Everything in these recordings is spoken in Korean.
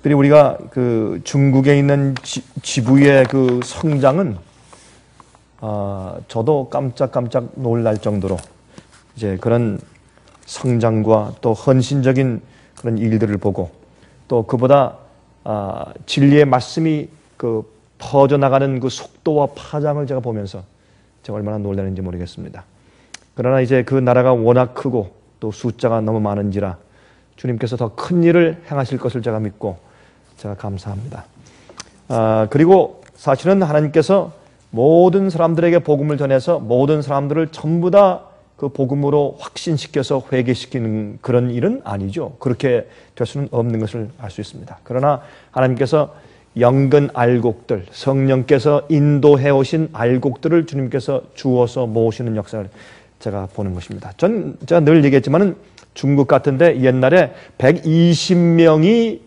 특별히 우리가 그 중국에 있는 지부의 그 성장은 저도 깜짝깜짝 놀랄 정도로 이제 그런 성장과 또 헌신적인 그런 일들을 보고 또 그보다 진리의 말씀이 그 퍼져나가는 그 속도와 파장을 제가 보면서 제가 얼마나 놀라는지 모르겠습니다. 그러나 이제 그 나라가 워낙 크고 또 숫자가 너무 많은지라 주님께서 더 큰 일을 행하실 것을 제가 믿고 제가 감사합니다. 그리고 사실은 하나님께서 모든 사람들에게 복음을 전해서 모든 사람들을 전부 다 그 복음으로 확신시켜서 회개시키는 그런 일은 아니죠. 그렇게 될 수는 없는 것을 알 수 있습니다. 그러나 하나님께서 영근 알곡들, 성령께서 인도해 오신 알곡들을 주님께서 주어서 모으시는 역사를 제가 보는 것입니다. 제가 늘 얘기했지만은 중국 같은데 옛날에 120명이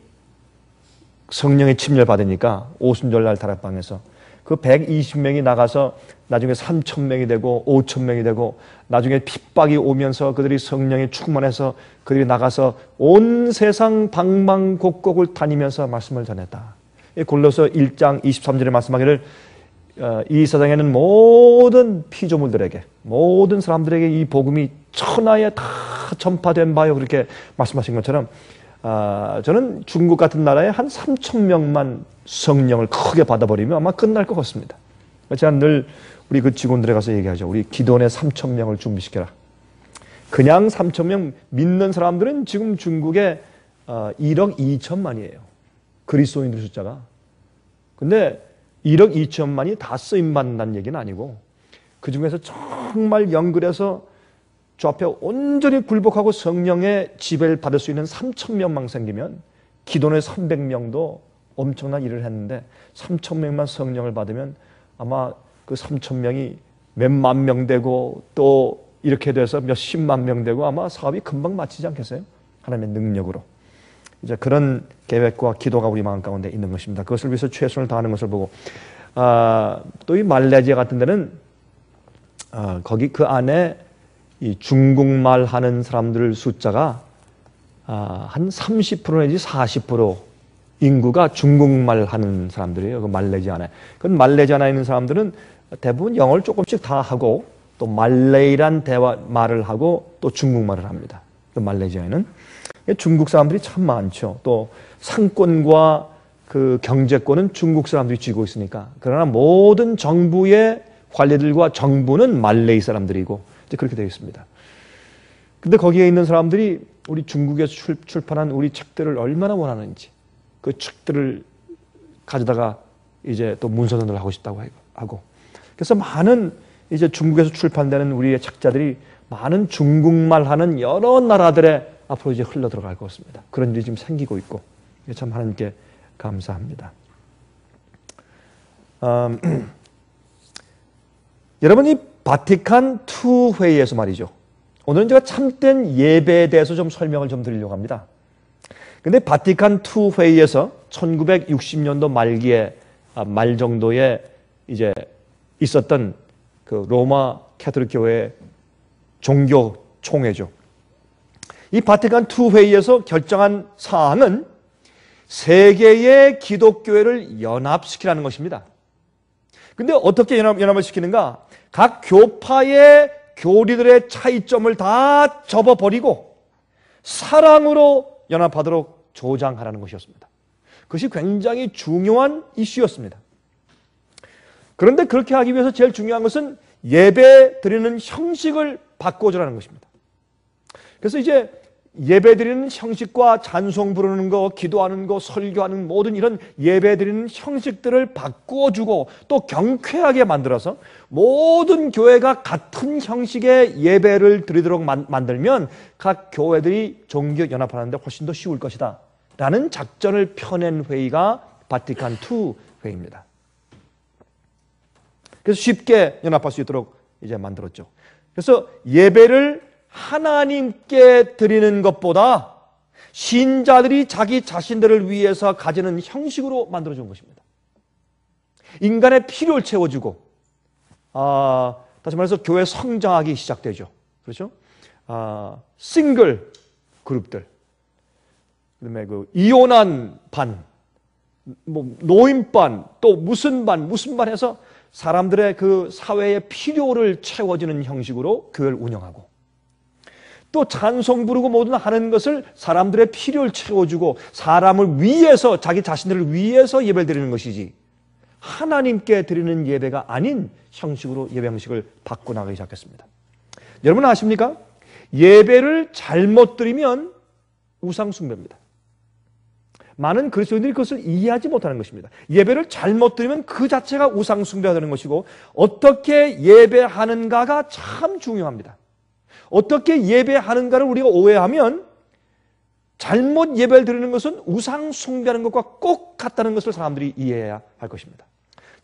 성령의 침례를 받으니까 오순절날 다락방에서 그 120명이 나가서 나중에 3,000명이 되고 5,000명이 되고 나중에 핍박이 오면서 그들이 성령에 충만해서 그들이 나가서 온 세상 방방곡곡을 다니면서 말씀을 전했다. 골로새 1장 23절에 말씀하기를 이 세상에는 모든 피조물들에게 모든 사람들에게 이 복음이 천하에 다 전파된 바요 그렇게 말씀하신 것처럼 저는 중국 같은 나라에 한 3,000명만 성령을 크게 받아버리면 아마 끝날 것 같습니다. 제가 늘 우리 그 직원들에 가서 얘기하죠. 우리 기도원에 3,000명을 준비시켜라. 그냥 3,000명 믿는 사람들은 지금 중국에 1억 2천만이에요. 그리스도인들 숫자가. 근데 1억 2천만이 다 쓰임받는다는 얘기는 아니고 그 중에서 정말 영글에서 주 앞에 온전히 굴복하고 성령의 지배를 받을 수 있는 3,000명만 생기면 기도원에 300명도 엄청난 일을 했는데 3,000명만 성령을 받으면 아마 그 3,000명이 몇만 명 되고 또 이렇게 돼서 몇십만 명 되고 아마 사업이 금방 마치지 않겠어요? 하나님의 능력으로. 이제 그런 계획과 기도가 우리 마음 가운데 있는 것입니다. 그것을 위해서 최선을 다하는 것을 보고 또 이 말레이시아 같은 데는 거기 그 안에 이 중국말 하는 사람들 숫자가 한 30% 내지 40% 인구가 중국말 하는 사람들이에요. 그 말레이시아 안에. 그 말레이시아 안에 있는 사람들은 대부분 영어를 조금씩 다 하고 또 말레이란 말을 하고 또 중국말을 합니다. 그 말레이시아에는. 중국 사람들이 참 많죠. 또 상권과 그 경제권은 중국 사람들이 쥐고 있으니까. 그러나 모든 정부의 관리들과 정부는 말레이 사람들이고 이제 그렇게 되어 있습니다. 근데 거기에 있는 사람들이 우리 중국에서 출판한 우리 책들을 얼마나 원하는지 그 책들을 가져다가 이제 또 문서전을 하고 싶다고 하고 그래서 많은 이제 중국에서 출판되는 우리의 책자들이 많은 중국말 하는 여러 나라들에 앞으로 이제 흘러 들어갈 것 같습니다. 그런 일이 지금 생기고 있고 참 하나님께 감사합니다. 여러분 이 바티칸 II 회의에서 말이죠. 오늘은 제가 참된 예배에 대해서 좀 설명을 좀 드리려고 합니다. 근데 바티칸 II 회의에서 1960년도 말기에 말 정도에 이제 있었던 그 로마 캐톨릭 교회 종교 총회죠. 이 바티칸 II 회의에서 결정한 사항은 세계의 기독교회를 연합시키라는 것입니다. 근데 어떻게 연합을 시키는가? 각 교파의 교리들의 차이점을 다 접어버리고 사랑으로 연합하도록 조장하라는 것이었습니다. 그것이 굉장히 중요한 이슈였습니다. 그런데 그렇게 하기 위해서 제일 중요한 것은 예배 드리는 형식을 바꿔주라는 것입니다. 그래서 이제 예배 드리는 형식과 찬송 부르는 거, 기도하는 거, 설교하는 모든 이런 예배 드리는 형식들을 바꾸어주고 또 경쾌하게 만들어서 모든 교회가 같은 형식의 예배를 드리도록 만들면 각 교회들이 종교 연합하는데 훨씬 더 쉬울 것이다 라는 작전을 펴낸 회의가 바티칸 II 회의입니다. 그래서 쉽게 연합할 수 있도록 이제 만들었죠. 그래서 예배를 하나님께 드리는 것보다 신자들이 자기 자신들을 위해서 가지는 형식으로 만들어준 것입니다. 인간의 필요를 채워주고 다시 말해서 교회 성장하기 시작되죠. 그렇죠? 싱글 그룹들 그다음에 그 이혼한 반, 뭐 노인반, 또 무슨 반 해서 사람들의 그 사회의 필요를 채워주는 형식으로 교회를 운영하고, 또 찬송 부르고 뭐든 하는 것을 사람들의 필요를 채워주고 사람을 위해서, 자기 자신들을 위해서 예배를 드리는 것이지 하나님께 드리는 예배가 아닌 형식으로 예배 형식을 바꿔나가기 시작했습니다. 여러분 아십니까? 예배를 잘못 드리면 우상 숭배입니다. 많은 그리스도인들이 그것을 이해하지 못하는 것입니다. 예배를 잘못 드리면 그 자체가 우상 숭배가 되는 것이고, 어떻게 예배하는가가 참 중요합니다. 어떻게 예배하는가를 우리가 오해하면 잘못 예배를 드리는 것은 우상 숭배하는 것과 꼭 같다는 것을 사람들이 이해해야 할 것입니다.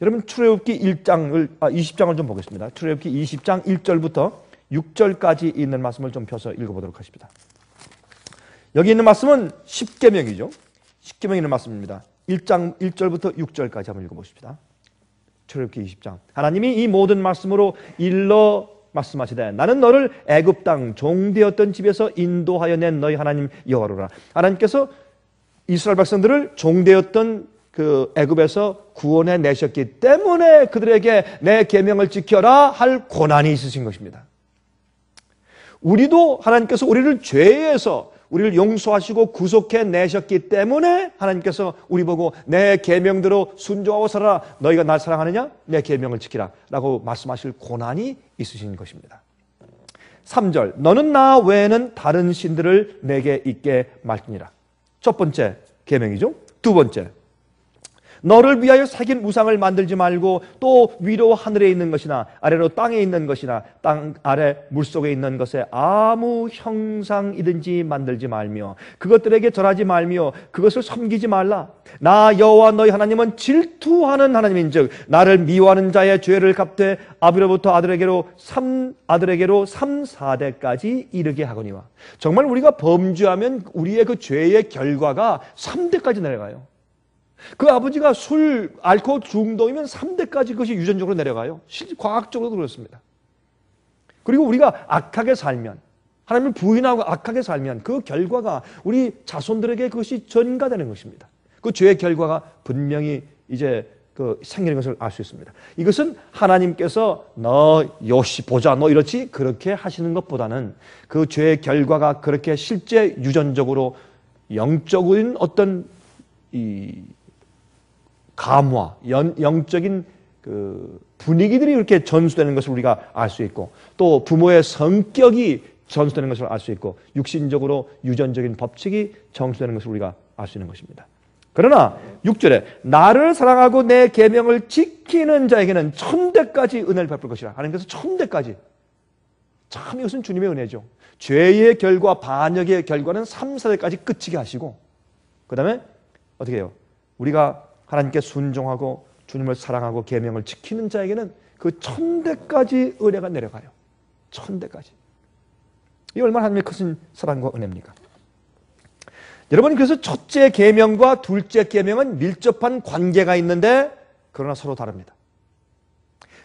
여러분 출애굽기 20장을 좀 보겠습니다. 출애굽기 20장 1절부터 6절까지 있는 말씀을 좀 펴서 읽어보도록 하십니다. 여기 있는 말씀은 십계명이죠. 십계명에 있는 말씀입니다. 1장 1절부터 6절까지 한번 읽어보십시다. 출애굽기 20장. 하나님이 이 모든 말씀으로 일러 말씀하시되 나는 너를 애굽 땅 종되었던 집에서 인도하여 낸 너희 하나님 여호와로라. 하나님께서 이스라엘 백성들을 종되었던 그 애굽에서 구원해 내셨기 때문에 그들에게 내 계명을 지켜라 할 권한이 있으신 것입니다. 우리도 하나님께서 우리를 죄에서 우리를 용서하시고 구속해 내셨기 때문에 하나님께서 우리 보고 내 계명대로 순종하고 살아라. 너희가 날 사랑하느냐? 내 계명을 지키라 라고 말씀하실 권한이 있으신 것입니다. 3절 너는 나 외에는 다른 신들을 내게 있게 말지니라. 첫 번째 계명이죠. 두 번째, 너를 위하여 새긴 우상을 만들지 말고 또 위로 하늘에 있는 것이나 아래로 땅에 있는 것이나 땅 아래 물속에 있는 것에 아무 형상이든지 만들지 말며 그것들에게 절하지 말며 그것을 섬기지 말라. 나 여호와 너희 하나님은 질투하는 하나님인즉 나를 미워하는 자의 죄를 갚되 아비로부터 아들에게로 3-4대까지 이르게 하거니와. 정말 우리가 범죄하면 우리의 그 죄의 결과가 3대까지 내려가요. 그 아버지가 술, 알코올 중독이면 3대까지 그것이 유전적으로 내려가요. 실제 과학적으로도 그렇습니다. 그리고 우리가 악하게 살면, 하나님을 부인하고 악하게 살면 그 결과가 우리 자손들에게 그것이 전가되는 것입니다. 그 죄의 결과가 분명히 이제 그 생기는 것을 알 수 있습니다. 이것은 하나님께서 너 요시 보자 너 이렇지 그렇게 하시는 것보다는 그 죄의 결과가 그렇게 실제 유전적으로 영적인 어떤 이 감화, 영적인 그 분위기들이 이렇게 전수되는 것을 우리가 알 수 있고, 또 부모의 성격이 전수되는 것을 알 수 있고, 육신적으로 유전적인 법칙이 전수되는 것을 우리가 알 수 있는 것입니다. 그러나 6절에 나를 사랑하고 내 계명을 지키는 자에게는 1000대까지 은혜를 베풀 것이라. 하나님께서 1000대까지. 참 이것은 주님의 은혜죠. 죄의 결과, 반역의 결과는 3-4대까지 끝이게 하시고, 그 다음에 어떻게 해요? 우리가 하나님께 순종하고 주님을 사랑하고 계명을 지키는 자에게는 그 1000대까지 은혜가 내려가요. 1000대까지. 이 얼마나 하나님의 크신 사랑과 은혜입니까? 여러분, 그래서 첫째 계명과 둘째 계명은 밀접한 관계가 있는데 그러나 서로 다릅니다.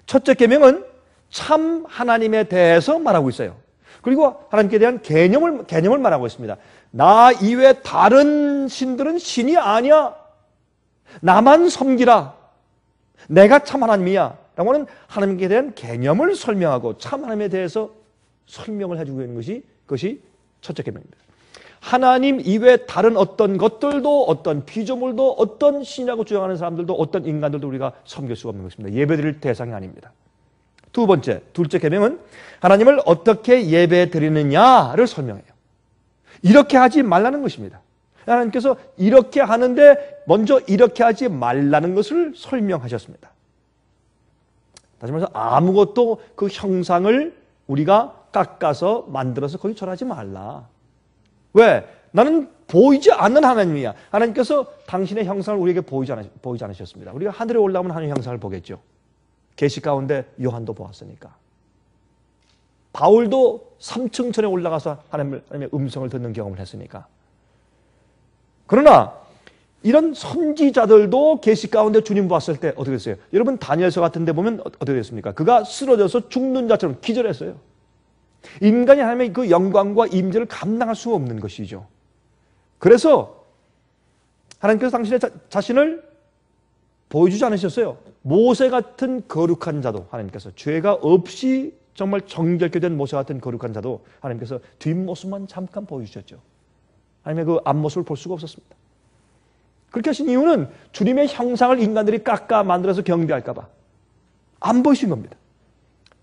첫째 계명은 참 하나님에 대해서 말하고 있어요. 그리고 하나님께 대한 개념을 말하고 있습니다. 나 이외 다른 신들은 신이 아니야. 나만 섬기라. 내가 참 하나님이야. 라고 하는 하나님께 대한 개념을 설명하고 참 하나님에 대해서 설명을 해주고 있는 그것이 첫째 계명입니다. 하나님 이외 다른 어떤 것들도, 어떤 피조물도, 어떤 신이라고 주장하는 사람들도, 어떤 인간들도 우리가 섬길 수가 없는 것입니다. 예배드릴 대상이 아닙니다. 두 번째, 둘째 계명은 하나님을 어떻게 예배 드리느냐를 설명해요. 이렇게 하지 말라는 것입니다. 하나님께서 이렇게 하는데 먼저 이렇게 하지 말라는 것을 설명하셨습니다. 다시 말해서 아무것도 그 형상을 우리가 깎아서 만들어서 거기 절하지 말라. 왜? 나는 보이지 않는 하나님이야. 하나님께서 당신의 형상을 우리에게 보이지 않으셨습니다. 우리가 하늘에 올라오면 하나님의 형상을 보겠죠. 계시 가운데 요한도 보았으니까. 바울도 3층천에 올라가서 하나님의 음성을 듣는 경험을 했으니까. 그러나 이런 선지자들도 계시 가운데 주님 봤을 때 어떻게 됐어요? 여러분 다니엘서 같은 데 보면 어떻게 됐습니까? 그가 쓰러져서 죽는 자처럼 기절했어요. 인간이 하나님의 그 영광과 임재를 감당할 수 없는 것이죠. 그래서 하나님께서 당신의 자신을 보여주지 않으셨어요. 모세 같은 거룩한 자도 하나님께서, 죄가 없이 정말 정결케 된 모세 같은 거룩한 자도 하나님께서 뒷모습만 잠깐 보여주셨죠. 하나님의 그 앞모습을 볼 수가 없었습니다. 그렇게 하신 이유는 주님의 형상을 인간들이 깎아 만들어서 경배할까 봐 안 보이신 겁니다.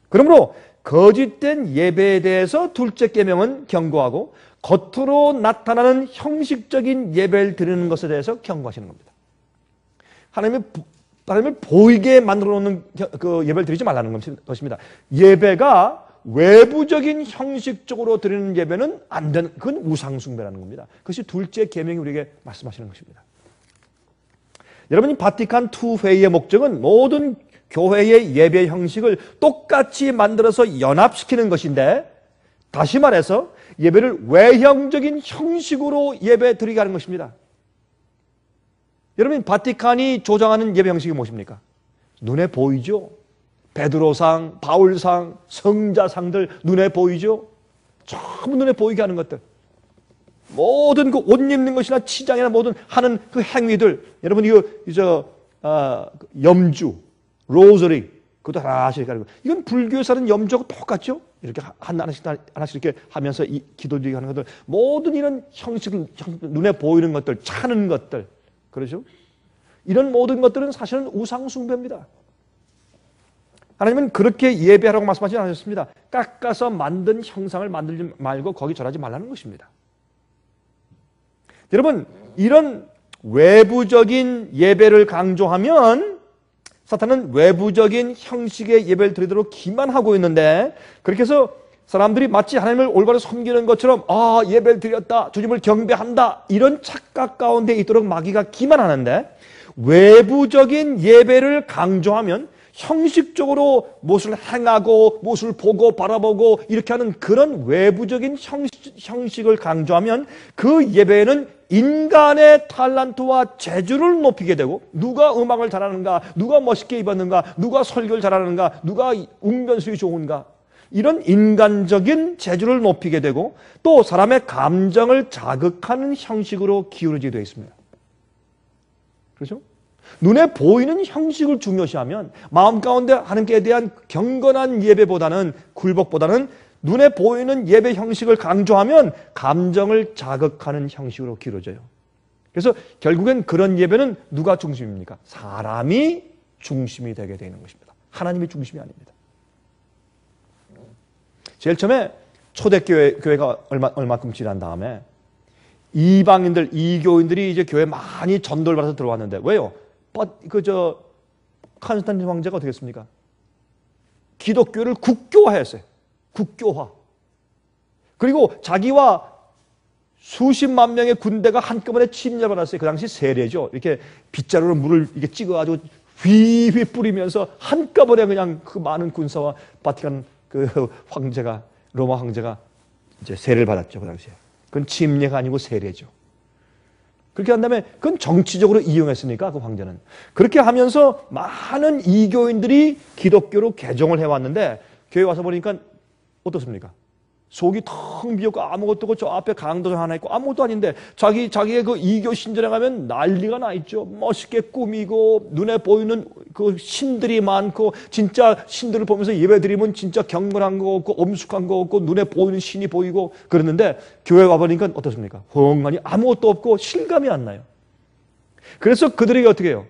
그러므로 거짓된 예배에 대해서 둘째 계명은 경고하고, 겉으로 나타나는 형식적인 예배를 드리는 것에 대해서 경고하시는 겁니다. 하나님을 보이게 만들어 놓는 그 예배를 드리지 말라는 것입니다. 예배가 외부적인 형식적으로 드리는 예배는 안 되는, 그건 우상숭배라는 겁니다. 그것이 둘째 계명이 우리에게 말씀하시는 것입니다. 여러분, 바티칸 II 회의의 목적은 모든 교회의 예배 형식을 똑같이 만들어서 연합시키는 것인데, 다시 말해서 예배를 외형적인 형식으로 예배 드리게 하는 것입니다. 여러분, 바티칸이 조장하는 예배 형식이 무엇입니까? 눈에 보이죠? 베드로상, 바울상, 성자상들 눈에 보이죠? 전부 눈에 보이게 하는 것들. 모든 그 옷 입는 것이나 치장이나 모든 하는 그 행위들. 여러분, 염주, 로저리, 그것도 하나씩 하는 거. 이건 불교에서 하는 염주하고 똑같죠? 이렇게 하나씩 이렇게 하면서 기도드리게 하는 것들. 모든 이런 형식을, 눈에 보이는 것들, 차는 것들. 그렇죠? 이런 모든 것들은 사실은 우상숭배입니다. 하나님은 그렇게 예배하라고 말씀하지 않으셨습니다. 깎아서 만든 형상을 만들지 말고 거기 절하지 말라는 것입니다. 여러분, 이런 외부적인 예배를 강조하면 사탄은 외부적인 형식의 예배를 드리도록 기만하고 있는데, 그렇게 해서 사람들이 마치 하나님을 올바로 섬기는 것처럼 예배를 드렸다, 주님을 경배한다, 이런 착각 가운데 있도록 마귀가 기만하는데, 외부적인 예배를 강조하면 형식적으로 무엇을 행하고 무엇을 보고 바라보고 이렇게 하는 그런 외부적인 형식을 강조하면 그 예배는 인간의 탤런트와 재주를 높이게 되고, 누가 음악을 잘하는가, 누가 멋있게 입었는가, 누가 설교를 잘하는가, 누가 웅변수이 좋은가, 이런 인간적인 재주를 높이게 되고, 또 사람의 감정을 자극하는 형식으로 기울어지게 되어 있습니다. 그렇죠? 눈에 보이는 형식을 중요시하면 마음 가운데 하나님께 대한 경건한 예배보다는, 굴복보다는 눈에 보이는 예배 형식을 강조하면 감정을 자극하는 형식으로 기울어져요. 그래서 결국엔 그런 예배는 누가 중심입니까? 사람이 중심이 되게 되는 것입니다. 하나님이 중심이 아닙니다. 제일 처음에 초대교회가 얼마큼 지난 다음에 이방인들, 이교인들이 이제 교회에 많이 전도를 받아서 들어왔는데, 왜요? 칸스탄틴 황제가 어떻게 했습니까? 기독교를 국교화했어요. 국교화. 그리고 자기와 수십만 명의 군대가 한꺼번에 침략받았어요. 그 당시 세례죠. 이렇게 빗자루로 물을 이렇게 찍어가지고 휘휘 뿌리면서 한꺼번에 그냥 그 많은 군사와 바티칸 그 황제가, 로마 황제가 이제 세례를 받았죠. 그 당시에. 그건 침례가 아니고 세례죠. 그렇게 한 다음에 그건 정치적으로 이용했으니까 그 황제는. 그렇게 하면서 많은 이교인들이 기독교로 개종을 해왔는데, 교회 와서 보니까 어떻습니까? 속이 텅 비었고 아무것도 없고 저 앞에 강도장 하나 있고 아무것도 아닌데, 자기의 그 이교 신전에 가면 난리가 나 있죠. 멋있게 꾸미고 눈에 보이는 그 신들이 많고, 진짜 신들을 보면서 예배드리면 진짜 경건한 거 없고 엄숙한 거 없고 눈에 보이는 신이 보이고 그랬는데, 교회 와보니까 어떻습니까? 엉망이 아무것도 없고 실감이 안 나요. 그래서 그들에게 어떻게 해요?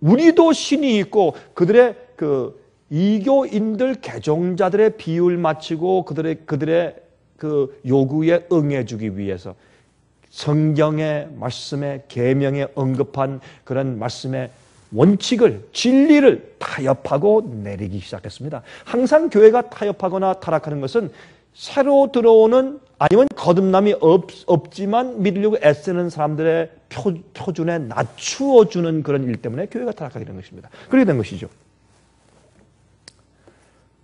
우리도 신이 있고, 그들의 그 이교인들 개종자들의 비율 맞추고 그들의 그 요구에 응해주기 위해서 성경의 말씀에, 계명에 언급한 그런 말씀의 원칙을, 진리를 타협하고 내리기 시작했습니다. 항상 교회가 타협하거나 타락하는 것은 새로 들어오는, 아니면 거듭남이 없지만 믿으려고 애쓰는 사람들의 표준에 낮추어주는 그런 일 때문에 교회가 타락하게 된 것입니다. 그렇게 된 것이죠.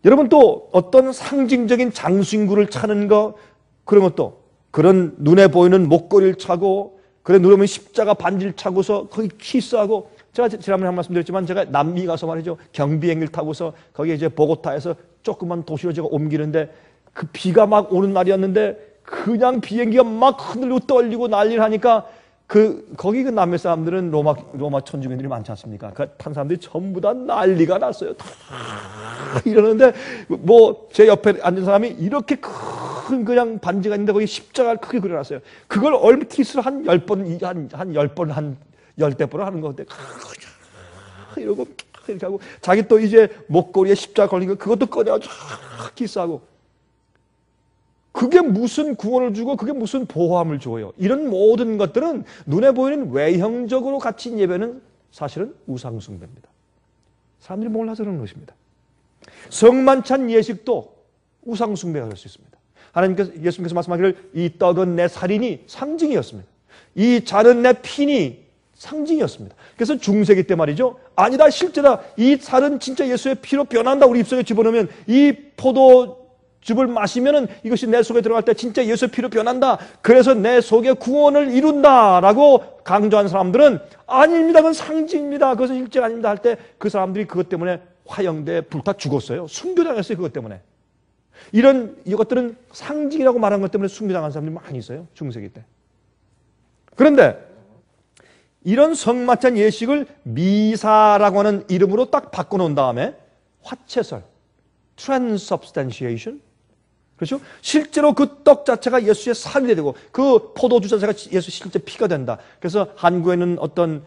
여러분, 또 어떤 상징적인 장신구를 차는 거, 그런 것도, 그런 눈에 보이는 목걸이를 차고, 그래 눈에 보이는 십자가 반지를 차고서 거기 키스하고, 제가 지난번에 한 말씀 드렸지만 제가 남미 가서 말이죠, 경비행기를 타고서 거기에 이제 보고타에서 조그만 도시로 제가 옮기는데, 그 비가 막 오는 날이었는데 그냥 비행기가 막 흔들리고 떨리고 난리를 하니까 거기 그 남미 사람들은 로마 천주민들이 많지 않습니까? 그 탄 사람들이 전부 다 난리가 났어요. 다 이러는데, 제 옆에 앉은 사람이 이렇게 큰 그냥 반지가 있는데 거기 십자가를 크게 그려놨어요. 그걸 얼핏을 한 10번, 한 10번, 한 10대번을 하는 거 같아. 이러고, 이렇게 하고, 자기 또 이제 목걸이에 십자가 걸린 거, 그것도 꺼내가지고, 키스하고. 그게 무슨 구원을 주고 그게 무슨 보호함을 줘요. 이런 모든 것들은 눈에 보이는 외형적으로 갇힌 예배는 사실은 우상숭배입니다. 사람들이 몰라서 그런 것입니다. 성만찬 예식도 우상숭배가 될 수 있습니다. 예수님께서 말씀하기를 이 떡은 내 살이니 상징이었습니다. 이 잔은 내 피니 상징이었습니다. 그래서 중세기 때 말이죠. 아니다, 실제다. 이 살은 진짜 예수의 피로 변한다. 우리 입속에 집어넣으면 이 포도즙을 마시면은 이것이 내 속에 들어갈 때 진짜 예수의 피로 변한다. 그래서 내 속에 구원을 이룬다라고 강조한 사람들은 아닙니다. 그건 상징입니다. 그것은 실제가 아닙니다. 할 때 그 사람들이 그것 때문에 화형대에 불타 죽었어요. 순교당했어요. 그것 때문에. 이것들은 상징이라고 말한 것 때문에 순교당한 사람들이 많이 있어요. 중세기 때. 그런데 이런 성만찬 예식을 미사라고 하는 이름으로 딱 바꿔놓은 다음에 화채설, transubstantiation, 그렇죠? 실제로 그 떡 자체가 예수의 살이 되고 그 포도주 자체가 예수 실제 피가 된다. 그래서 한국에는 어떤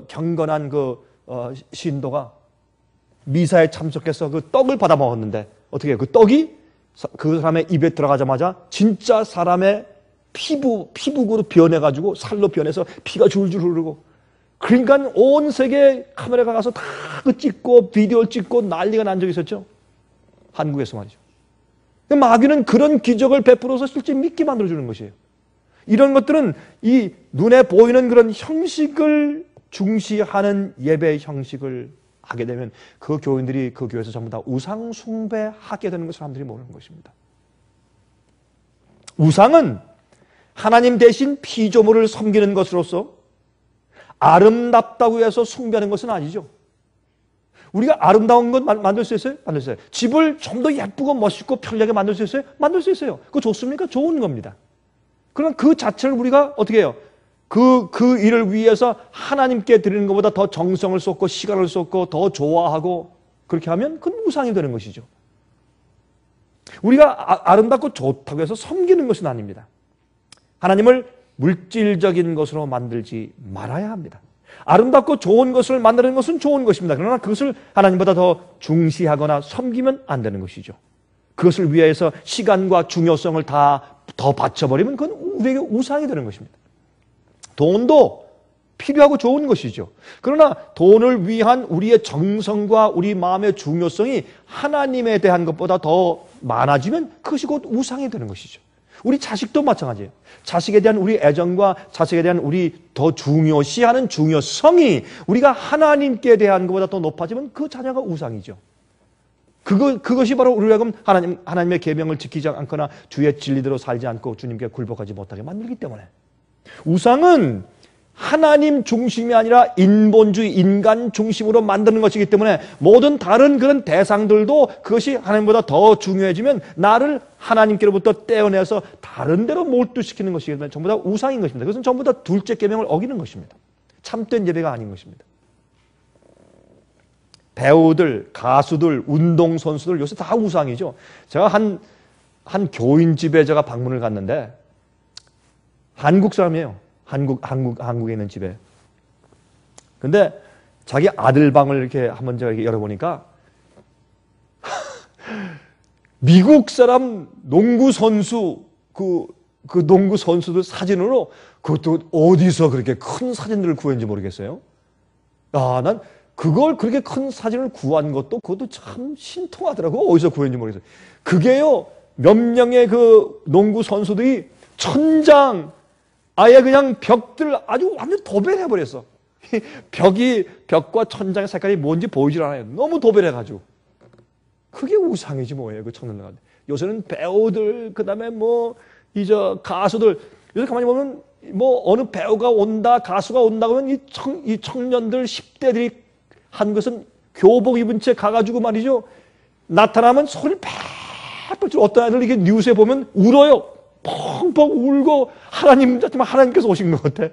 경건한 신도가 미사에 참석해서 그 떡을 받아 먹었는데 어떻게 해요? 그 떡이 그 사람의 입에 들어가자마자 진짜 사람의 피부로 변해가지고 살로 변해서 피가 줄줄 흐르고, 그러니까 온 세계 카메라가 가서 다 그 찍고 비디오를 찍고 난리가 난 적이 있었죠. 한국에서 말이죠. 마귀는 그런 기적을 베풀어서 실제 믿게 만들어주는 것이에요. 이런 것들은 이 눈에 보이는 그런 형식을 중시하는 예배 형식을 하게 되면 그 교인들이 그 교회에서 전부 다 우상 숭배하게 되는 것을 사람들이 모르는 것입니다. 우상은 하나님 대신 피조물을 섬기는 것으로서 아름답다고 해서 숭배하는 것은 아니죠. 우리가 아름다운 것 만들 수 있어요? 만들 수 있어요. 집을 좀 더 예쁘고 멋있고 편리하게 만들 수 있어요? 만들 수 있어요. 그거 좋습니까? 좋은 겁니다. 그러나 그 자체를 우리가 어떻게 해요? 그 일을 위해서 하나님께 드리는 것보다 더 정성을 쏟고 시간을 쏟고 더 좋아하고 그렇게 하면 그건 우상이 되는 것이죠. 우리가 아름답고 좋다고 해서 섬기는 것은 아닙니다. 하나님을 물질적인 것으로 만들지 말아야 합니다. 아름답고 좋은 것을 만드는 것은 좋은 것입니다. 그러나 그것을 하나님보다 더 중시하거나 섬기면 안 되는 것이죠. 그것을 위해서 시간과 중요성을 다 더 바쳐버리면 그건 우리에게 우상이 되는 것입니다. 돈도 필요하고 좋은 것이죠. 그러나 돈을 위한 우리의 정성과 우리 마음의 중요성이 하나님에 대한 것보다 더 많아지면 그것이 곧 우상이 되는 것이죠. 우리 자식도 마찬가지예요. 자식에 대한 우리 애정과 자식에 대한 우리 더 중요시하는 중요성이 우리가 하나님께 대한 것보다 더 높아지면 그 자녀가 우상이죠. 그것이 바로 우리가 하나님의 계명을 지키지 않거나 주의 진리대로 살지 않고 주님께 굴복하지 못하게 만들기 때문에. 우상은 하나님 중심이 아니라 인본주의, 인간 중심으로 만드는 것이기 때문에 모든 다른 그런 대상들도 그것이 하나님보다 더 중요해지면 나를 하나님께로부터 떼어내서 다른 데로 몰두시키는 것이기 때문에 전부 다 우상인 것입니다. 그것은 전부 다 둘째 계명을 어기는 것입니다. 참된 예배가 아닌 것입니다. 배우들, 가수들, 운동선수들 요새 다 우상이죠. 제가 한 교인 집에 제가 방문을 갔는데 한국 사람이에요. 한국에 있는 집에. 근데 자기 아들 방을 이렇게 한번 제가 이렇게 열어보니까 미국 사람 농구 선수 그 농구 선수들 사진으로 그것도 어디서 그렇게 큰 사진들을 구했는지 모르겠어요. 난 그걸 그렇게 큰 사진을 구한 그것도 참 신통하더라고. 어디서 구했는지 모르겠어요. 그게요, 몇 명의 그 농구 선수들이 천장, 아예 그냥 벽들 아주 완전 도배해버렸어. 벽과 천장의 색깔이 뭔지 보이질 않아요. 너무 도배해가지고. 그게 우상이지 뭐예요, 그 청년들. 요새는 배우들, 그 다음에 가수들, 요새 가만히 보면 어느 배우가 온다, 가수가 온다 그러면 이 청년들 10대들이 한 것은 교복 입은 채 가가지고 말이죠. 나타나면 소리를 팍팍 지르고 어떤 애들 이게 뉴스에 보면 울어요. 펑펑 울고 하나님께서 오신 것 같아.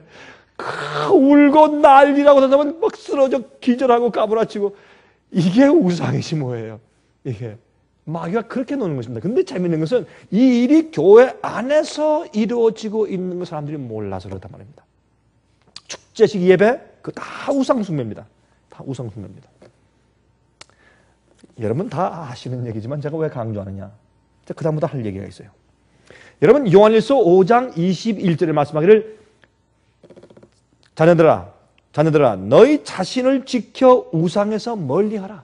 울고 난리라고 하다면 막 쓰러져 기절하고 까부라치고, 이게 우상이지 뭐예요. 이게 마귀가 그렇게 노는 것입니다. 근데 재밌는 것은 이 일이 교회 안에서 이루어지고 있는 걸 사람들이 몰라서 그렇단 말입니다. 축제식 예배, 그 다 우상 숭배입니다. 다 우상 숭배입니다. 여러분 다 아시는 얘기지만 제가 왜 강조하느냐? 그 다음부터 할 얘기가 있어요. 여러분 요한일서 5장 21절에 말씀하기를 자녀들아 너희 자신을 지켜 우상에서 멀리하라.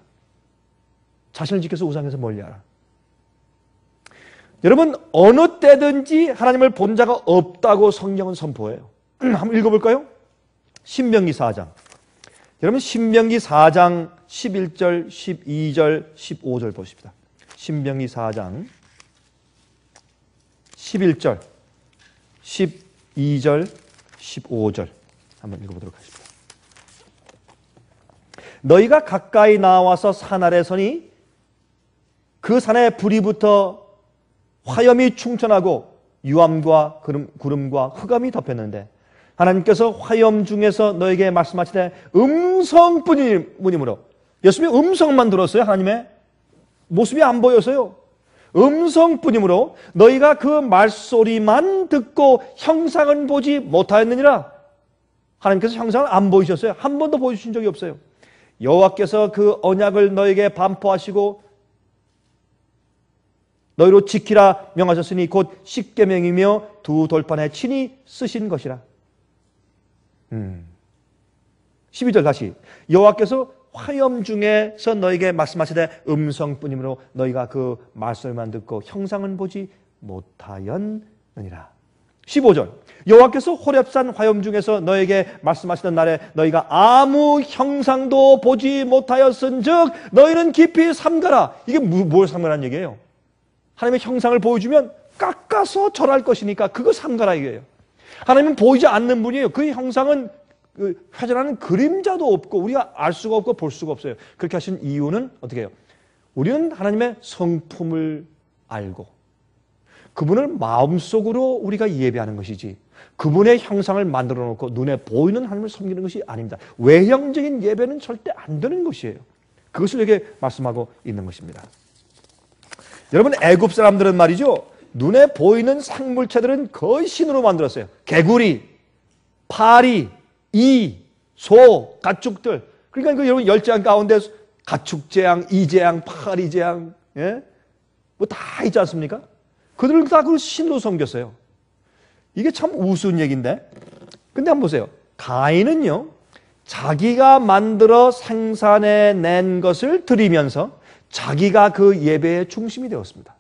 자신을 지켜서 우상에서 멀리하라. 여러분 어느 때든지 하나님을 본 자가 없다고 성경은 선포해요. 한번 읽어볼까요? 신명기 4장. 여러분 신명기 4장 11절, 12절, 15절 보십시다. 신명기 4장 11절, 12절, 15절 한번 읽어보도록 하겠습니다. 너희가 가까이 나와서 산 아래 서니 그 산에 불이 붙어 화염이 충천하고 유암과 구름과 흑암이 덮였는데 하나님께서 화염 중에서 너에게 말씀하시되 음성뿐이므로, 예수님이 음성만 들었어요. 하나님의 모습이 안 보여서요. 음성뿐이므로 너희가 그 말소리만 듣고 형상은 보지 못하였느니라. 하나님께서 형상을 안 보이셨어요. 한 번도 보여주신 적이 없어요. 여호와께서 그 언약을 너에게 반포하시고 너희로 지키라 명하셨으니 곧 십계명이며 두 돌판에 친히 쓰신 것이라. 12절 다시. 여호와께서 화염 중에서 너에게 말씀하시되 음성뿐이므로 너희가 그 말소리만 듣고 형상은 보지 못하였느니라. 15절. 여호와께서 호렙산 화염 중에서 너에게 말씀하시던 날에 너희가 아무 형상도 보지 못하였은즉 너희는 깊이 삼가라. 이게 뭘 삼가라는 얘기예요? 하나님의 형상을 보여주면 깎아서 절할 것이니까 그거 삼가라 이거예요. 하나님은 보이지 않는 분이에요. 그 형상은 회전하는 그림자도 없고 우리가 알 수가 없고 볼 수가 없어요. 그렇게 하신 이유는 어떻게 해요? 우리는 하나님의 성품을 알고 그분을 마음속으로 우리가 예배하는 것이지 그분의 형상을 만들어 놓고 눈에 보이는 하나님을 섬기는 것이 아닙니다. 외형적인 예배는 절대 안 되는 것이에요. 그것을 여기 말씀하고 있는 것입니다. 여러분 애굽 사람들은 말이죠. 눈에 보이는 생물체들은 거의 신으로 만들었어요. 개구리, 파리, 이, 소, 가축들. 그러니까 그 여러분 열재앙 가운데 가축재앙, 이재앙, 파리재앙, 예? 뭐 다 있지 않습니까? 그들을 다 그 신으로 섬겼어요. 이게 참 우스운 얘기인데. 근데 한번 보세요. 가인은요, 자기가 만들어 생산해낸 것을 드리면서 자기가 그 예배의 중심이 되었습니다.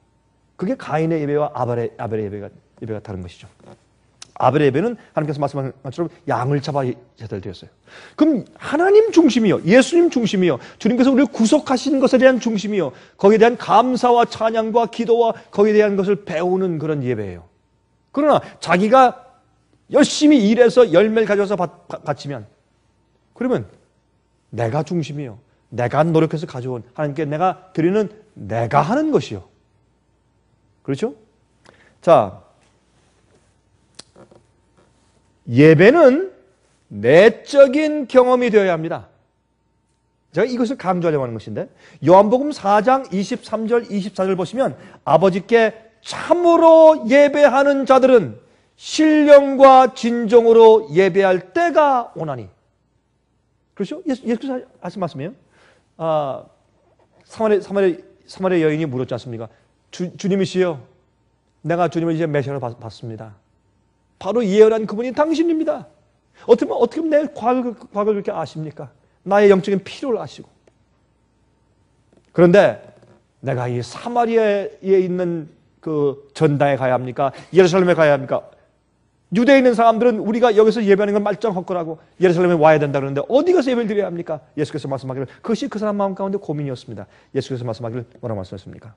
그게 가인의 예배와 아벨의 예배가 다른 것이죠. 아벨의 예배는 하나님께서 말씀하신 것처럼 양을 잡아 제사를 드렸어요. 그럼 하나님 중심이요, 예수님 중심이요, 주님께서 우리를 구속하신 것에 대한 중심이요, 거기에 대한 감사와 찬양과 기도와 거기에 대한 것을 배우는 그런 예배예요. 그러나 자기가 열심히 일해서 열매를 가져와서 바치면, 그러면 내가 중심이요, 내가 노력해서 가져온 하나님께 내가 드리는 내가 하는 것이요. 그렇죠? 자, 예배는 내적인 경험이 되어야 합니다. 제가 이것을 강조하려고 하는 것인데 요한복음 4장 23절 24절 보시면 아버지께 참으로 예배하는 자들은 신령과 진정으로 예배할 때가 오나니. 그렇죠? 예수께서 하신 말씀이에요. 사마리아 여인이 물었지 않습니까? 주님이시여, 내가 주님을 이제 메시아로 봤습니다. 바로 예언한 그분이 당신입니다. 어떻게 내 과거를 그렇게 아십니까? 나의 영적인 필요를 아시고. 그런데 내가 이 사마리아에 있는 그 전당에 가야 합니까? 예루살렘에 가야 합니까? 유대에 있는 사람들은 우리가 여기서 예배하는 건 말짱헛거라고 예루살렘에 와야 된다 그러는데 어디 가서 예배를 드려야 합니까? 예수께서 말씀하기를, 그것이 그 사람 마음 가운데 고민이었습니다. 예수께서 말씀하기를 뭐라고 말씀하셨습니까?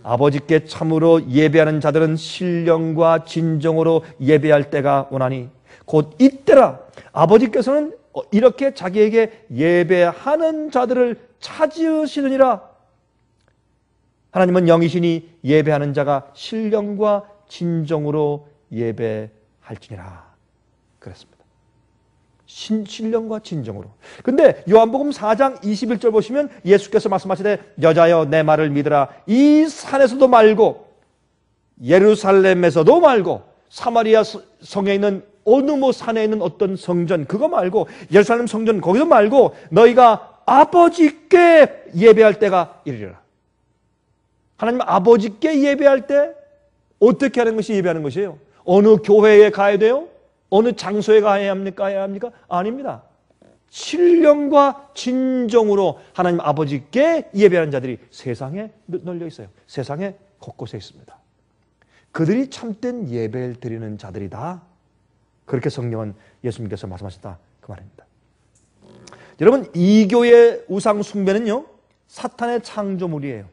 아버지께 참으로 예배하는 자들은 신령과 진정으로 예배할 때가 오나니 곧 이때라. 아버지께서는 이렇게 자기에게 예배하는 자들을 찾으시느니라. 하나님은 영이시니 예배하는 자가 신령과 진정으로 예배할지니라. 그랬습니다. 신령과 진정으로. 근데 요한복음 4장 21절 보시면 예수께서 말씀하시되 여자여 내 말을 믿으라. 이 산에서도 말고 예루살렘에서도 말고 사마리아 성에 있는 어느 뭐 산에 있는 어떤 성전 그거 말고 예루살렘 성전 거기도 말고 너희가 아버지께 예배할 때가 이르리라. 하나님 아버지께 예배할 때 어떻게 하는 것이 예배하는 것이에요? 어느 교회에 가야 돼요? 어느 장소에 가야 합니까? 아닙니다. 신령과 진정으로 하나님 아버지께 예배하는 자들이 세상에 널려 있어요. 세상에 곳곳에 있습니다. 그들이 참된 예배를 드리는 자들이다. 그렇게 성경은 예수님께서 말씀하셨다. 그 말입니다. 여러분, 이교의 우상 숭배는요, 사탄의 창조물이에요.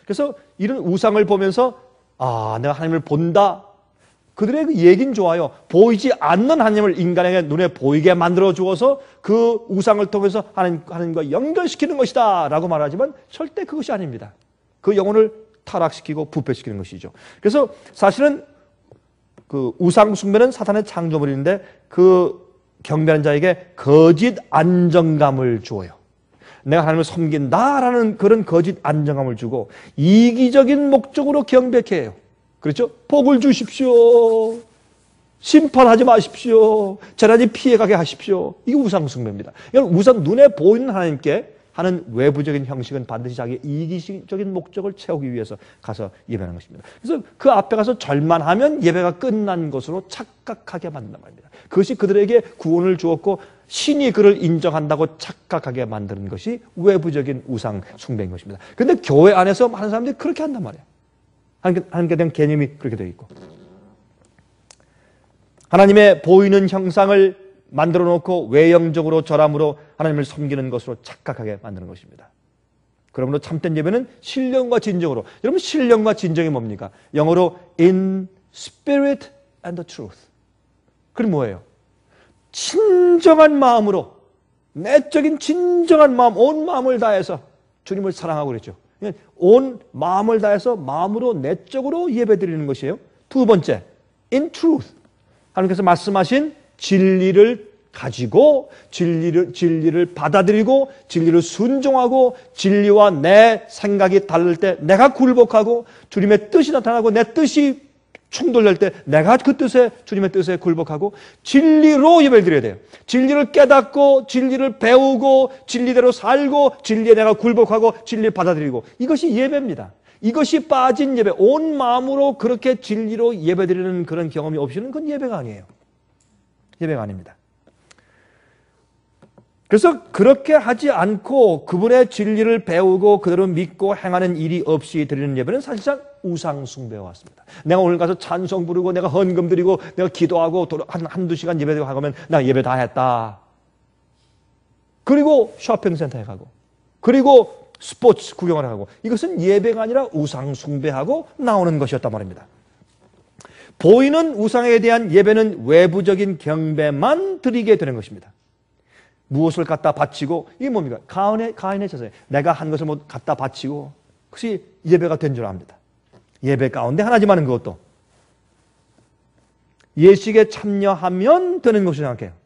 그래서 이런 우상을 보면서 내가 하나님을 본다. 그들의 그 얘기는 좋아요. 보이지 않는 하나님을 인간에게 눈에 보이게 만들어 주어서 그 우상을 통해서 하나님과 연결시키는 것이다 라고 말하지만 절대 그것이 아닙니다. 그 영혼을 타락시키고 부패시키는 것이죠. 그래서 사실은 그 우상 숭배는 사탄의 창조물인데 그 경배하는 자에게 거짓 안정감을 주어요. 내가 하나님을 섬긴다라는 그런 거짓 안정감을 주고 이기적인 목적으로 경배케 해요. 그렇죠? 복을 주십시오. 심판하지 마십시오. 재난이 피해가게 하십시오. 이게 우상 숭배입니다. 우상 눈에 보이는 하나님께 하는 외부적인 형식은 반드시 자기의 이기적인 목적을 채우기 위해서 가서 예배하는 것입니다. 그래서 그 앞에 가서 절만 하면 예배가 끝난 것으로 착각하게 만든단 말입니다. 그것이 그들에게 구원을 주었고 신이 그를 인정한다고 착각하게 만드는 것이 외부적인 우상 숭배인 것입니다. 그런데 교회 안에서 많은 사람들이 그렇게 한단 말이에요. 하나님께 대한 개념이 그렇게 되어 있고 하나님의 보이는 형상을 만들어 놓고 외형적으로 절함으로 하나님을 섬기는 것으로 착각하게 만드는 것입니다. 그러므로 참된 예배는 신령과 진정으로. 여러분, 신령과 진정이 뭡니까? 영어로 in spirit and the truth. 그럼 뭐예요? 진정한 마음으로, 내적인 진정한 마음, 온 마음을 다해서 주님을 사랑하고 그랬죠. 온 마음을 다해서 마음으로 내적으로 예배드리는 것이에요. 두 번째, in truth. 하나님께서 말씀하신 진리를 가지고 진리를 받아들이고 진리를 순종하고 진리와 내 생각이 다를 때 내가 굴복하고 주님의 뜻이 나타나고 내 뜻이 충돌될 때 내가 그 뜻에 주님의 뜻에 굴복하고 진리로 예배를 드려야 돼요. 진리를 깨닫고 진리를 배우고 진리대로 살고 진리에 내가 굴복하고 진리를 받아들이고 이것이 예배입니다. 이것이 빠진 예배, 온 마음으로 그렇게 진리로 예배드리는 그런 경험이 없이는 그건 예배가 아니에요. 예배가 아닙니다. 그래서 그렇게 하지 않고 그분의 진리를 배우고 그대로 믿고 행하는 일이 없이 드리는 예배는 사실상 우상 숭배와 같습니다. 내가 오늘 가서 찬송 부르고 내가 헌금 드리고 내가 기도하고 한두 시간 예배드리고 하면 나 예배 다 했다. 그리고 쇼핑센터에 가고 그리고 스포츠 구경을 하고 이것은 예배가 아니라 우상 숭배하고 나오는 것이었단 말입니다. 보이는 우상에 대한 예배는 외부적인 경배만 드리게 되는 것입니다. 무엇을 갖다 바치고 이게 뭡니까? 가인의 자세. 내가 한 것을 뭐 갖다 바치고 그것이 예배가 된 줄 압니다. 예배 가운데 하나지만은 그것도 예식에 참여하면 되는 것으로 생각해요.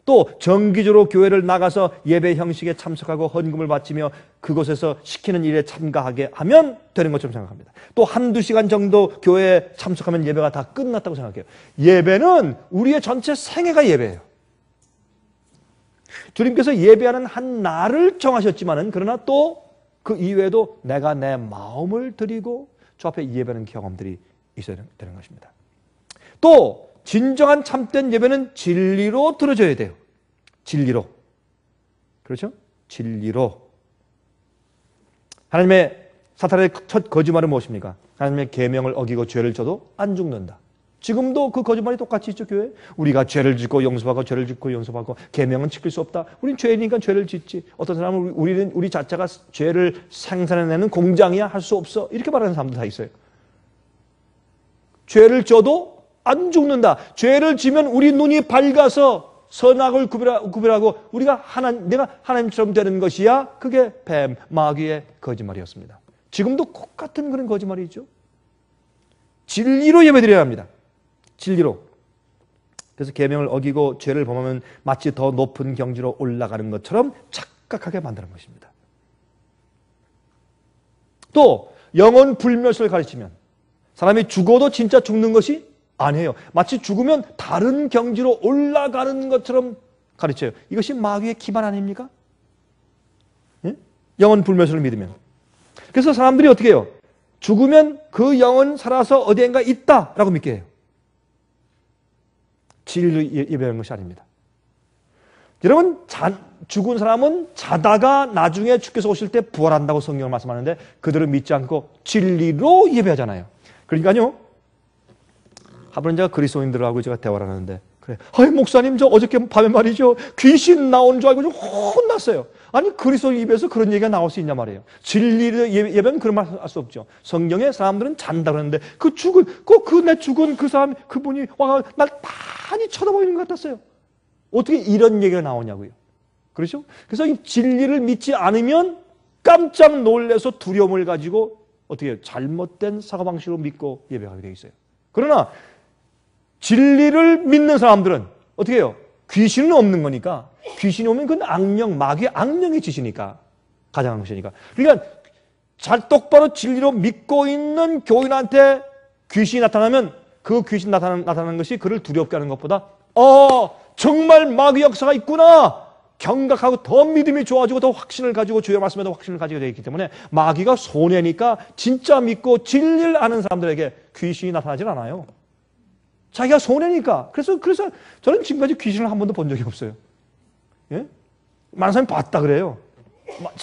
또 정기적으로 교회를 나가서 예배 형식에 참석하고 헌금을 바치며 그곳에서 시키는 일에 참가하게 하면 되는 것처럼 생각합니다. 또 한두 시간 정도 교회에 참석하면 예배가 다 끝났다고 생각해요. 예배는 우리의 전체 생애가 예배예요. 주님께서 예배하는 한 날을 정하셨지만은 그러나 또 그 이외에도 내가 내 마음을 드리고 주 앞에 예배하는 경험들이 있어야 되는 것입니다. 또 진정한 참된 예배는 진리로 드려져야 돼요. 진리로. 그렇죠? 진리로. 하나님의 사탄의 첫 거짓말은 무엇입니까? 하나님의 계명을 어기고 죄를 져도 안 죽는다. 지금도 그 거짓말이 똑같이 있죠, 교회. 우리가 죄를 짓고 용서하고 죄를 짓고 용서하고 계명은 지킬 수 없다. 우린 죄니까 죄를 짓지. 어떤 사람은 우리 자체가 죄를 생산해내는 공장이야 할 수 없어. 이렇게 말하는 사람도 다 있어요. 죄를 져도 안 죽는다. 죄를 지면 우리 눈이 밝아서 선악을 구별하고 우리가 내가 하나님처럼 되는 것이야. 그게 뱀, 마귀의 거짓말이었습니다. 지금도 똑같은 그런 거짓말이죠. 진리로 예배드려야 합니다. 진리로. 그래서 계명을 어기고 죄를 범하면 마치 더 높은 경지로 올라가는 것처럼 착각하게 만드는 것입니다. 또 영혼 불멸을 가르치면 사람이 죽어도 진짜 죽는 것이 아니에요. 마치 죽으면 다른 경지로 올라가는 것처럼 가르쳐요. 이것이 마귀의 기반 아닙니까? 예? 영혼 불멸을 믿으면. 그래서 사람들이 어떻게 해요? 죽으면 그 영혼 살아서 어디엔가 있다라고 믿게 해요. 진리를 예배하는 것이 아닙니다. 여러분, 죽은 사람은 자다가 나중에 주께서 오실 때 부활한다고 성경을 말씀하는데 그들을 믿지 않고 진리로 예배하잖아요. 그러니까요, 한 번 제가 그리스도인들하고 제가 대화를 하는데, 그래, 아이 목사님, 저 어저께 밤에 말이죠, 귀신 나온 줄 알고 좀 혼났어요. 아니, 그리스도인 입에서 그런 얘기가 나올 수 있냐 말이에요. 진리를 예배하면 그런 말 할 수 없죠. 성경에 사람들은 잔다 그러는데 그 죽은, 내 죽은 그 사람, 그분이 와, 날 많이 쳐다보이는 것 같았어요. 어떻게 이런 얘기가 나오냐고요. 그렇죠? 그래서 이 진리를 믿지 않으면 깜짝 놀라서 두려움을 가지고 어떻게 해요? 잘못된 사고방식으로 믿고 예배하게 되어 있어요. 그러나 진리를 믿는 사람들은 어떻게 해요? 귀신은 없는 거니까, 귀신이 오면 그건 악령, 마귀의 악령의 짓이니까, 가장한 것이니까. 그러니까 잘 똑바로 진리로 믿고 있는 교인한테 귀신이 나타나면 그 귀신 나타나는 것이 그를 두렵게 하는 것보다 정말 마귀 역사가 있구나 경각하고 더 믿음이 좋아지고 더 확신을 가지고 주의 말씀에 더 확신을 가지게 되어 있기 때문에 마귀가 손해니까 진짜 믿고 진리를 아는 사람들에게 귀신이 나타나질 않아요. 자기가 손해니까. 그래서 저는 지금까지 귀신을 한 번도 본 적이 없어요. 예? 많은 사람이 봤다 그래요.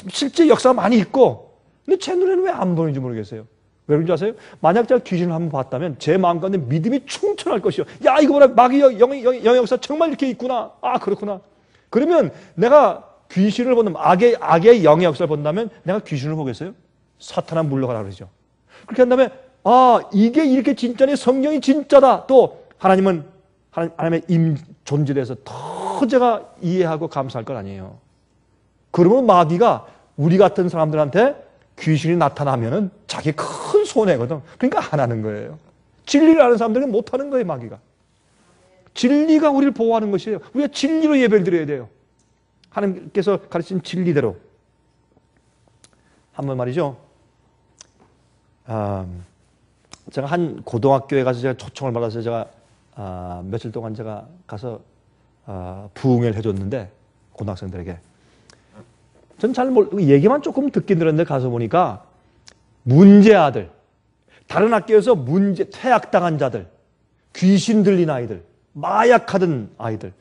실제 역사가 많이 있고, 근데 제 눈에는 왜 안 보이는지 모르겠어요. 왜 그런지 아세요? 만약 제가 귀신을 한번 봤다면 제 마음 가운데 믿음이 충천할 것이요. 야, 이거 보라, 마귀 영의 역사 정말 이렇게 있구나. 아, 그렇구나. 그러면 내가 귀신을 본다면, 악의 영의 역사를 본다면 내가 귀신을 보겠어요? 사탄아 물러가라 그러죠. 그렇게 한다면 이게 이렇게 진짜니 성경이 진짜다. 또 하나님의 존재에 대해서 더 제가 이해하고 감사할 건 아니에요. 그러면 마귀가 우리 같은 사람들한테 귀신이 나타나면은 자기 큰 손해거든. 그러니까 안 하는 거예요. 진리를 아는 사람들은 못 하는 거예요, 마귀가. 진리가 우리를 보호하는 것이에요. 우리가 진리로 예배를 드려야 돼요. 하나님께서 가르친 진리대로. 한번 말이죠. 제가 한 고등학교에 가서 제가 초청을 받아서 제가 며칠 동안 제가 가서 부흥회를 해줬는데 고등학생들에게 전 잘 얘기만 조금 듣긴 들었는데 가서 보니까 문제 아들, 다른 학교에서 퇴학당한 자들, 귀신 들린 아이들, 마약하던 아이들,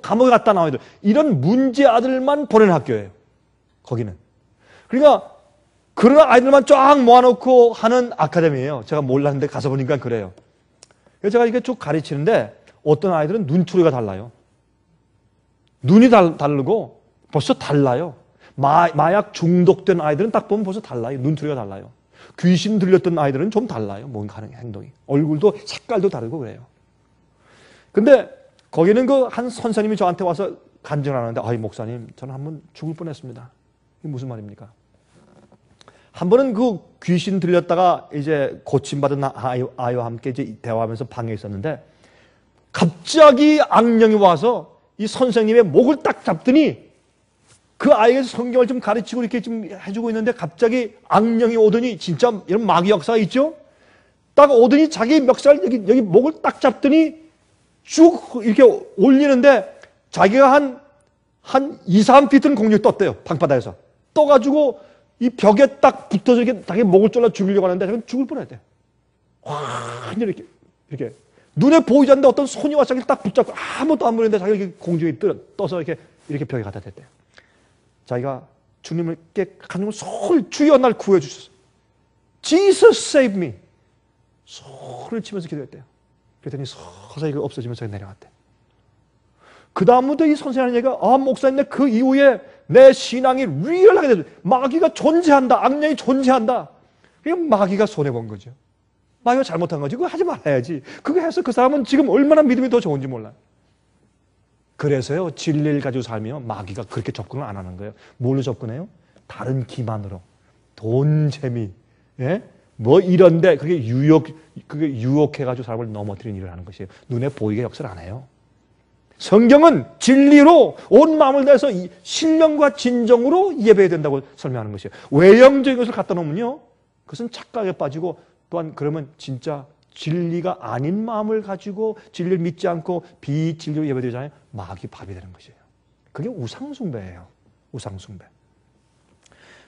감옥에 갔다 나온 아이들, 이런 문제 아들만 보내는 학교예요. 거기는. 그러니까 그런 아이들만 쫙 모아놓고 하는 아카데미예요. 제가 몰랐는데 가서 보니까 그래요. 그래서 제가 이렇게 쭉 가르치는데 어떤 아이들은 눈초리가 달라요. 눈이 다르고 벌써 달라요. 마약 중독된 아이들은 딱 보면 벌써 달라요. 눈초리가 달라요. 귀신 들렸던 아이들은 좀 달라요. 뭔가 하는 행동이. 얼굴도 색깔도 다르고 그래요. 근데 거기는 그 한 선생님이 저한테 와서 간증을 하는데, 아이 목사님, 저는 한번 죽을 뻔했습니다. 이게 무슨 말입니까? 한 번은 그 귀신 들렸다가 이제 고침받은 아이와 함께 이제 대화하면서 방에 있었는데 갑자기 악령이 와서 이 선생님의 목을 딱 잡더니 그 아이에게 성경을 좀 가르치고 이렇게 좀 해주고 있는데 갑자기 악령이 오더니, 진짜 이런 마귀 역사가 있죠? 딱 오더니 자기 멱살 여기 목을 딱 잡더니 쭉 이렇게 올리는데 자기가 한 2, 3피트는 공중에 떴대요. 방바닥에서. 떠가지고 이 벽에 딱 붙어서 이렇게 자기 목을 잘라 죽이려고 하는데 자기는 죽을 뻔했대요. 완전히 이렇게. 눈에 보이지 않는데 어떤 손이 와서 자기를 딱 붙잡고 아무것도 안 보이는데 자기가 이렇게 공중에 떠서 이렇게 벽에 갖다 댔대요. 자기가 주님께 가는 소리, 주여 날 구해주셨어. Jesus save me. 소리를 치면서 기도했대요. 그랬더니 서서히 없어지면서 내려갔대. 그 다음부터 이 선생님 얘기가, 목사님, 그 이후에 내 신앙이 리얼하게 됐어요. 마귀가 존재한다. 악령이 존재한다. 그냥 마귀가 손해본 거죠. 마귀가 잘못한 거지. 그거 하지 말아야지. 그거 해서 그 사람은 지금 얼마나 믿음이 더 좋은지 몰라요. 그래서요, 진리를 가지고 살면 마귀가 그렇게 접근을 안 하는 거예요. 뭘로 접근해요? 다른 기만으로. 돈, 재미, 예? 뭐 이런데 그게 유혹해가지고 사람을 넘어뜨리는 일을 하는 것이에요. 눈에 보이게 역사를 안 해요. 성경은 진리로 온 마음을 다해서 신령과 진정으로 예배해야 된다고 설명하는 것이에요. 외형적인 것을 갖다 놓으면요, 그것은 착각에 빠지고, 또한 그러면 진짜 진리가 아닌 마음을 가지고 진리를 믿지 않고 비진리로 예배드리잖아요. 마귀 밥이 되는 것이에요. 그게 우상숭배예요. 우상숭배.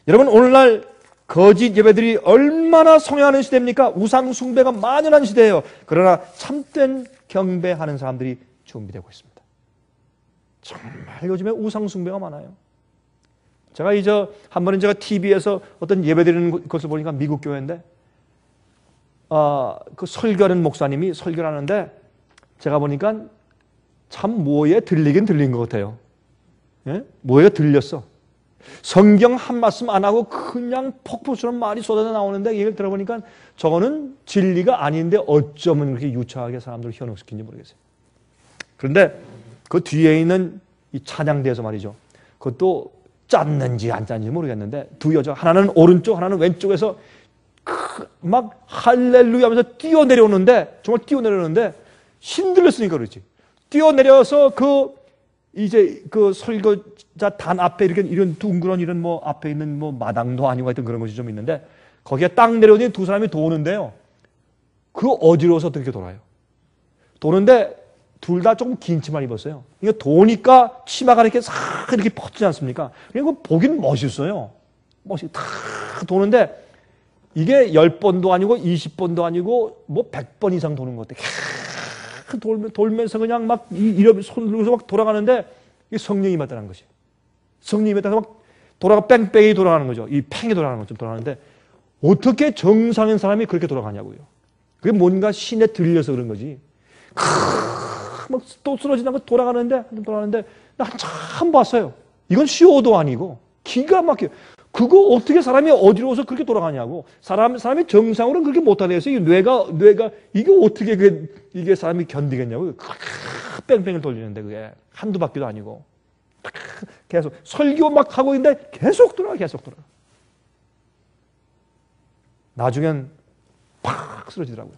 여러분, 오늘날 거짓 예배들이 얼마나 성행하는 시대입니까? 우상숭배가 만연한 시대예요. 그러나 참된 경배하는 사람들이 준비되고 있습니다. 정말 요즘에 우상숭배가 많아요. 제가 한 번은 제가 TV에서 어떤 예배드리는 것을 보니까 미국 교회인데, 그 설교하는 목사님이 설교를 하는데, 제가 보니까 참 뭐에 들리긴 들린 것 같아요. 예? 뭐에 들렸어. 성경 한 말씀 안 하고 그냥 폭포처럼 말이 쏟아져 나오는데, 얘기를 들어보니까 저거는 진리가 아닌데 어쩌면 그렇게 유창하게 사람들을 현혹시킨지 모르겠어요. 그런데 그 뒤에 있는 이 찬양대에서 말이죠. 그것도 짰는지 안 짰는지 모르겠는데, 두 여자, 하나는 오른쪽, 하나는 왼쪽에서 막 할렐루야 하면서 뛰어내려오는데, 정말 뛰어내려오는데, 힘들렸으니까 그렇지. 뛰어내려서 그 설교자 단 앞에 이런 둥그런 이런 뭐 앞에 있는 뭐 마당도 아니고 하여튼 그런 것이 좀 있는데, 거기에 딱 내려오더니 두 사람이 도는데요. 그 어지러워서 어떻게 돌아요. 도는데 둘 다 조금 긴 치마를 입었어요. 이게 도니까 치마가 이렇게 싹 이렇게 뻗지 않습니까? 그리고 보긴 멋있어요. 탁 도는데 이게 10번도 아니고 20번도 아니고 뭐 100번 이상 도는 것 같아요. 돌면서 그냥 막 이런 손으로 막 돌아가는데, 이게 성령이 임했다는 것이. 성령이 임했다서 막 뺑뺑이 돌아가는 거죠. 이 팽이 돌아가는 것처럼 돌아가는데, 어떻게 정상인 사람이 그렇게 돌아가냐고요. 그게 뭔가 신에 들려서 그런 거지. 막 또 쓰러지다가 돌아가는데 나 한참 봤어요. 이건 쇼도 아니고 기가 막혀. 그거 어떻게 사람이 어지러워서 그렇게 돌아가냐고. 사람이 정상으로는 그렇게 못하네요. 이 뇌가 이게 어떻게 이게 사람이 견디겠냐고. 뺑뺑을 돌리는데 그게 한두 바퀴도 아니고 계속 설교 막 하고 있는데 계속 돌아가. 나중엔 팍 쓰러지더라고요.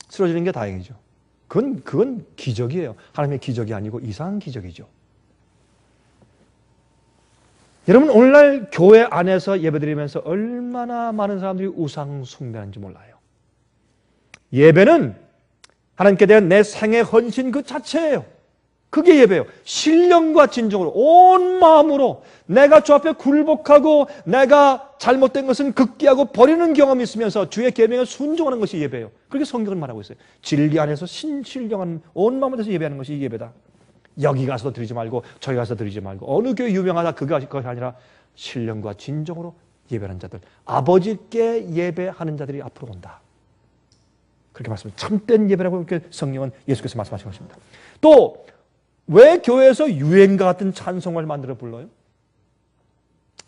쓰러지는 게 다행이죠. 그건 기적이에요. 하나님의 기적이 아니고 이상한 기적이죠. 여러분, 오늘날 교회 안에서 예배드리면서 얼마나 많은 사람들이 우상 숭배하는지 몰라요. 예배는 하나님께 대한 내 생의 헌신 그 자체예요. 그게 예배예요. 신령과 진정으로 온 마음으로 내가 주 앞에 굴복하고 내가 잘못된 것은 극기하고 버리는 경험이 있으면서 주의 계명에 순종하는 것이 예배예요. 그렇게 성경은 말하고 있어요. 진리 안에서 신령한 온 마음을 다해서 예배하는 것이 예배다. 여기 가서 드리지 말고 저기 가서 드리지 말고 어느 교회 유명하다 그것이 아니라 신령과 진정으로 예배하는 자들, 아버지께 예배하는 자들이 앞으로 온다. 그렇게 말씀을 참된 예배라고 이렇게 성령은 예수께서 말씀하신 것입니다. 또 왜 교회에서 유행과 같은 찬송을 만들어 불러요?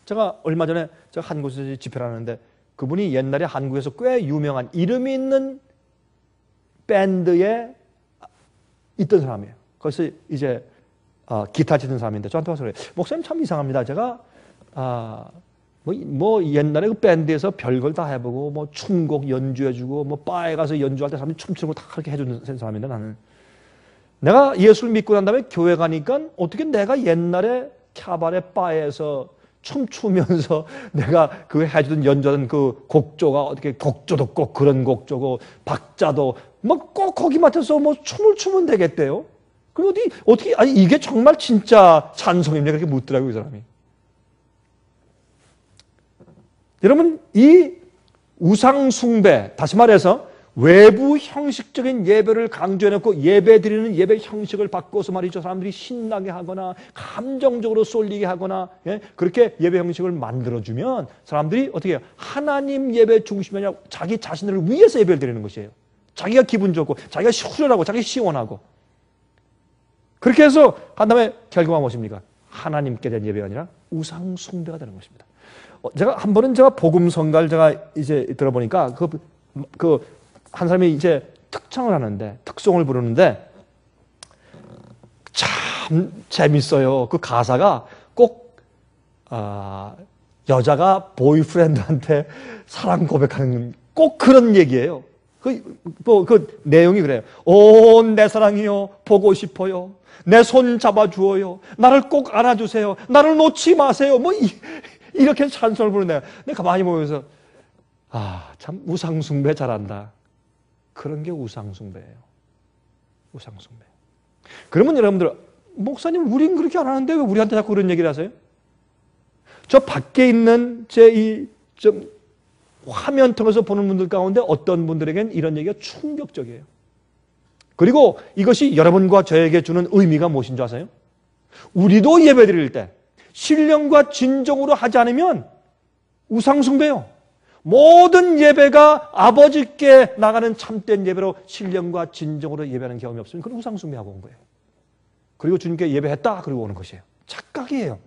제가 얼마 전에 제가 한 곳에서 집회를 하는데, 그분이 옛날에 한국에서 꽤 유명한 이름이 있는 밴드에 있던 사람이에요. 거기서 이제 기타 치는 사람인데 저한테 와서 그래요. 목사님 참 이상합니다. 제가 뭐 옛날에 그 밴드에서 별걸 다 해보고 뭐 춤곡 연주해주고 뭐 바에 가서 연주할 때 사람들이 춤추는 거 다 그렇게 해주는 사람인데, 나는 내가 예수를 믿고 난 다음에 교회 가니까 어떻게 내가 옛날에 캬바레 바에서 춤추면서 내가 그 해주던 연주하던 그 곡조가 어떻게 곡조도 꼭 그런 곡조고 박자도 뭐 꼭 거기 맞춰서 뭐 춤을 추면 되겠대요. 그리고 어떻게 아니 이게 정말 진짜 찬송입니까? 그렇게 묻더라고요, 이 사람이. 여러분, 이 우상 숭배, 다시 말해서 외부 형식적인 예배를 강조해놓고 예배 드리는 예배 형식을 바꿔서 말이죠. 사람들이 신나게 하거나 감정적으로 쏠리게 하거나 그렇게 예배 형식을 만들어주면 사람들이 어떻게 해요? 하나님 예배 중심이 아니라 자기 자신을 위해서 예배를 드리는 것이에요. 자기가 기분 좋고 자기가 후련하고 자기가 시원하고 그렇게 해서 한 다음에 결과가 무엇입니까? 하나님께 대한 예배가 아니라 우상 숭배가 되는 것입니다. 제가 한 번은 복음 성가를 제가 이제 들어보니까 한 사람이 이제 특창을 하는데 특송을 부르는데 참 재밌어요. 그 가사가 꼭 여자가 보이프렌드한테 사랑 고백하는 꼭 그런 얘기예요. 그 내용이 그래요. 온 내 사랑이요, 보고 싶어요. 내 손 잡아주어요. 나를 꼭 안아주세요. 나를 놓지 마세요. 이렇게 찬송을 부르네요. 근데 가만히 보면서, 참 우상숭배 잘한다. 그런 게 우상숭배예요. 우상숭배. 그러면 여러분들, 목사님, 우린 그렇게 안 하는데 왜 우리한테 자꾸 그런 얘기를 하세요? 저 밖에 있는 좀 화면 통해서 보는 분들 가운데 어떤 분들에겐 이런 얘기가 충격적이에요. 그리고 이것이 여러분과 저에게 주는 의미가 무엇인 줄 아세요? 우리도 예배 드릴 때 신령과 진정으로 하지 않으면 우상숭배요. 모든 예배가 아버지께 나가는 참된 예배로 신령과 진정으로 예배하는 경험이 없으면 그건 우상숭배하고 온 거예요. 그리고 주님께 예배했다 그리고 오는 것이에요. 착각이에요.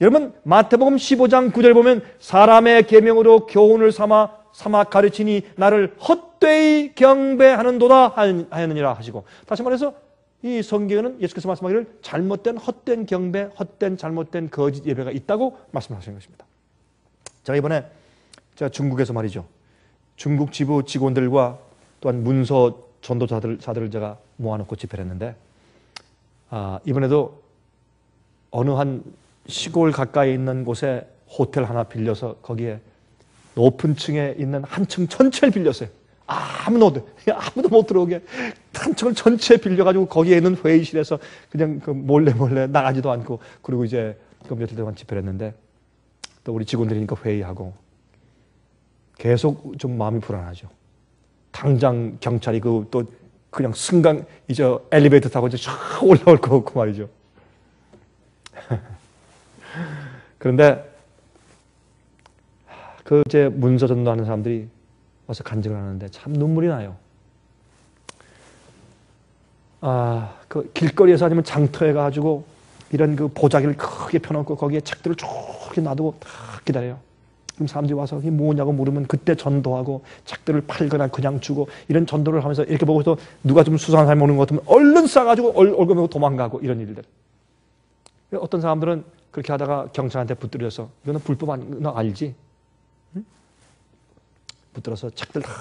여러분 마태복음 15장 9절 보면 사람의 계명으로 교훈을 삼아 가르치니 나를 헛되이 경배하는도다 하였느니라 하시고, 다시 말해서 이 성경에는 예수께서 말씀하기를 잘못된 헛된 경배, 헛된 잘못된 거짓 예배가 있다고 말씀하시는 것입니다. 제가 이번에 중국에서 말이죠, 중국 지부 직원들과 또한 문서 전도자들을 제가 모아놓고 집회를 했는데, 이번에도 어느 한 시골 가까이 있는 곳에 호텔 하나 빌려서 거기에 높은 층에 있는 한 층 전체를 빌렸어요. 아무도 못 들어오게 한 층을 전체 빌려가지고 거기에 있는 회의실에서 그냥 몰래 나가지도 않고, 그리고 이제 며칠 동안 집회를 했는데, 또 우리 직원들이니까 회의하고 계속 좀 마음이 불안하죠. 당장 경찰이 또 그냥 순간 이제 엘리베이터 타고 이제 쫙 올라올 거 없고 말이죠. 그런데 이제 문서 전도하는 사람들이 와서 간증을 하는데 참 눈물이 나요. 그 길거리에서 아니면 장터에 가지고 이런 그 보자기를 크게 펴놓고 거기에 책들을 쭉 놔두고 딱 기다려요. 그럼 사람들이 와서 이게 뭐냐고 물으면 그때 전도하고 책들을 팔거나 그냥 주고, 이런 전도를 하면서 이렇게 보고서 누가 좀 수상한 사람이 오는 것 같으면 얼른 싸가지고 얼굴 보고 도망가고 이런 일들. 어떤 사람들은 그렇게 하다가 경찰한테 붙들려서 이거는 불법 너 알지? 응? 붙들어서 책들 다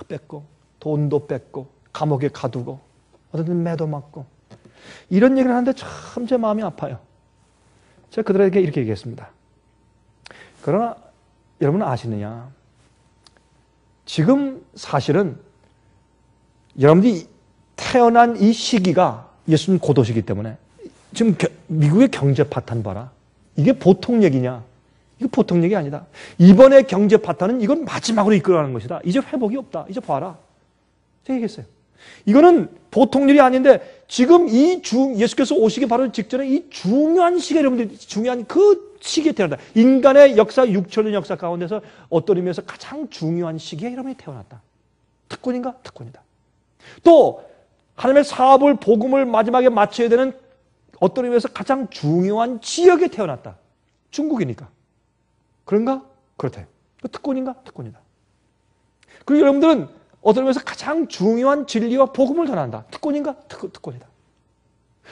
뺏고 돈도 뺏고 감옥에 가두고 어떤 때는 매도 맞고 이런 얘기를 하는데 참 제 마음이 아파요. 제가 그들에게 이렇게 얘기했습니다. 그러나 여러분은 아시느냐? 지금 사실은 여러분들이 태어난 이 시기가 예수님 고도시기 때문에 지금 미국의 경제 파탄 봐라. 이게 보통 얘기냐? 이거 보통 얘기 아니다. 이번에 경제 파탄은 이건 마지막으로 이끌어가는 것이다. 이제 회복이 없다. 이제 봐라. 제가 얘기했어요. 이거는 보통 일이 아닌데 지금 예수께서 오시기 바로 직전에 이 중요한 시기에 여러분들 중요한 그 시기에 태어났다. 인간의 역사 6천년 역사 가운데서 어떤 의미에서 가장 중요한 시기에 여러분이 태어났다. 특권인가? 특권이다. 또 하나님의 사업을 복음을 마지막에 마쳐야 되는 어떤 의미에서 가장 중요한 지역에 태어났다. 중국이니까. 그런가? 그렇대요. 특권인가? 특권이다. 그리고 여러분들은 어떤 의미에서 가장 중요한 진리와 복음을 전한다. 특권인가? 특권이다.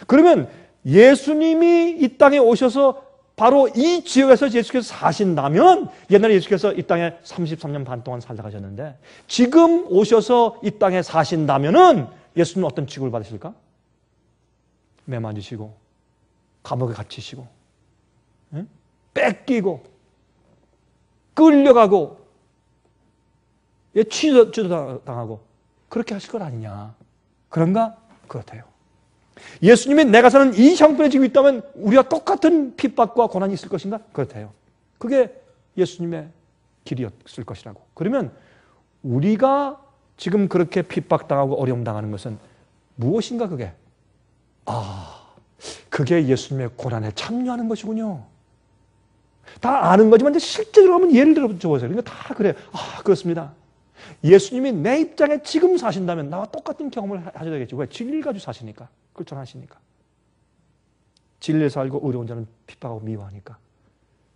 그러면 예수님이 이 땅에 오셔서 바로 이 지역에서 예수께서 사신다면, 옛날에 예수께서 이 땅에 33년 반 동안 살다 가셨는데 지금 오셔서 이 땅에 사신다면은 예수님은 어떤 취급을 받으실까? 매 맞으시고 감옥에 갇히시고 뺏기고 끌려가고 취도 당하고 그렇게 하실 것 아니냐. 그런가? 그렇대요. 예수님이 내가 사는 이 형편에 지금 있다면 우리와 똑같은 핍박과 고난이 있을 것인가? 그렇대요. 그게 예수님의 길이었을 것이라고. 그러면 우리가 지금 그렇게 핍박당하고 어려움 당하는 것은 무엇인가? 그게 그게 예수님의 고난에 참여하는 것이군요. 다 아는 거지만 실제로 하면 예를 들어 보세요. 그러니까 다 그래요. 그렇습니다. 예수님이 내 입장에 지금 사신다면 나와 똑같은 경험을 하셔야 되겠죠. 왜? 진리를 가지고 사시니까. 그걸 전하시니까. 진리를 살고 어려운 자는 핍박하고 미워하니까.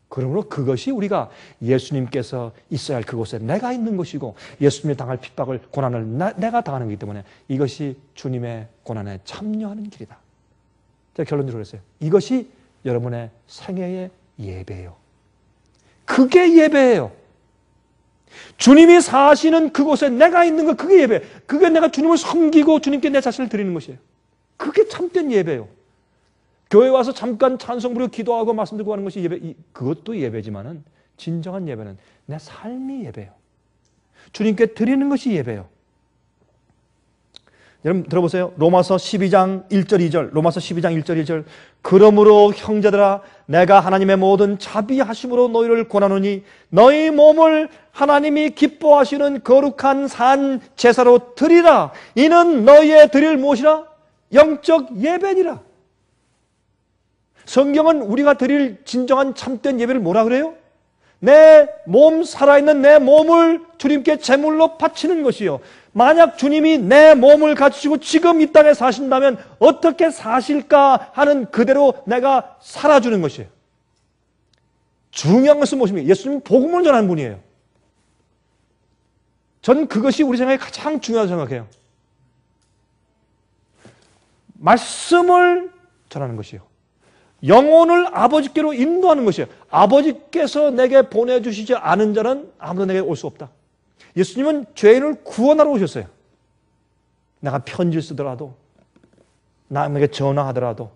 그러므로 그것이 우리가 예수님께서 있어야 할 그곳에 내가 있는 것이고 예수님이 당할 핍박을, 고난을 내가 당하는 것이기 때문에 이것이 주님의 고난에 참여하는 길이다. 제가 결론적으로 그랬어요. 이것이 여러분의 생애의 예배예요. 그게 예배예요. 주님이 사시는 그곳에 내가 있는 것, 그게 예배. 그게 내가 주님을 섬기고 주님께 내 자신을 드리는 것이에요. 그게 참된 예배예요. 교회 와서 잠깐 찬송 부르고 기도하고 말씀 듣고 하는 것이 예배, 그것도 예배지만은 진정한 예배는 내 삶이 예배예요. 주님께 드리는 것이 예배예요. 여러분 들어보세요. 로마서 12장 1절 2절. 로마서 12장 1절 2절. 그러므로 형제들아 내가 하나님의 모든 자비하심으로 너희를 권하노니 너희 몸을 하나님이 기뻐하시는 거룩한 산 제사로 드리라. 이는 너희의 드릴 무엇이라? 영적 예배니라. 성경은 우리가 드릴 진정한 참된 예배를 뭐라 그래요? 내 몸, 살아있는 내 몸을 주님께 제물로 바치는 것이요. 만약 주님이 내 몸을 가지시고 지금 이 땅에 사신다면 어떻게 사실까 하는 그대로 내가 살아주는 것이에요. 중요한 것은 무엇입니까? 예수님이 복음을 전하는 분이에요. 전 그것이 우리 생각에 가장 중요하다고 생각해요. 말씀을 전하는 것이요. 영혼을 아버지께로 인도하는 것이에요. 아버지께서 내게 보내주시지 않은 자는 아무도 내게 올 수 없다. 예수님은 죄인을 구원하러 오셨어요. 내가 편지를 쓰더라도, 남에게 전화하더라도,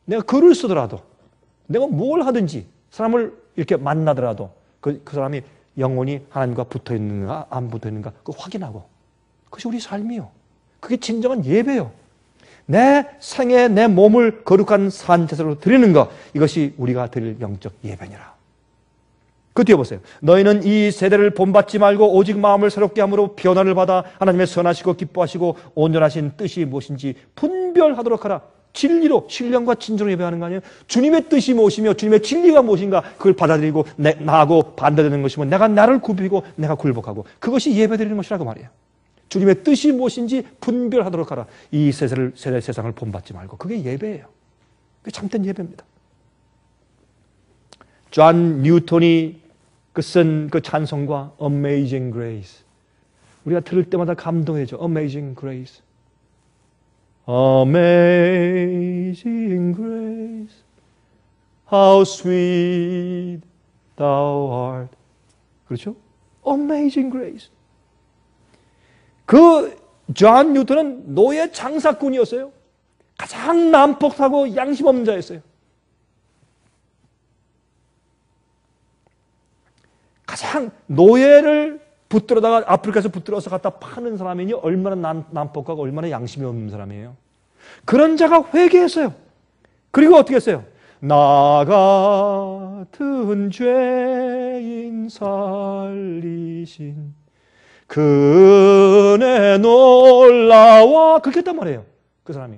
내가 글을 쓰더라도, 내가 뭘 하든지 사람을 이렇게 만나더라도 그 사람이 영혼이 하나님과 붙어 있는가 안 붙어 있는가 그거 확인하고, 그것이 우리 삶이요. 그게 진정한 예배요. 내 생에 내 몸을 거룩한 산제사로 드리는 것, 이것이 우리가 드릴 영적 예배니라. 그 뒤에 보세요. 너희는 이 세대를 본받지 말고 오직 마음을 새롭게 함으로 변화를 받아 하나님의 선하시고 기뻐하시고 온전하신 뜻이 무엇인지 분별하도록 하라. 진리로, 신령과 진정으로 예배하는 거 아니에요? 주님의 뜻이 무엇이며 주님의 진리가 무엇인가 그걸 받아들이고 나하고 반대되는 것이면 내가 나를 굽히고 내가 굴복하고, 그것이 예배드리는 것이라고 말이에요. 주님의 뜻이 무엇인지 분별하도록 하라. 이 세상을 본받지 말고. 그게 예배예요. 그게 참된 예배입니다. 존 뉴턴이 쓴 그 찬송과 Amazing Grace, 우리가 들을 때마다 감동해져. Amazing Grace, Amazing Grace, How sweet thou art. 그렇죠? Amazing Grace. 그 존 뉴턴은 노예 장사꾼이었어요. 가장 난폭하고 양심 없는 자였어요. 가장 노예를 붙들어다가 아프리카에서 붙들어서 갖다 파는 사람이니 얼마나 난폭하고 얼마나 양심이 없는 사람이에요. 그런 자가 회개했어요. 그리고 어떻게 했어요? 나 같은 죄인 살리신 그 은혜 놀라워, 그렇게 했단 말이에요. 그 사람이.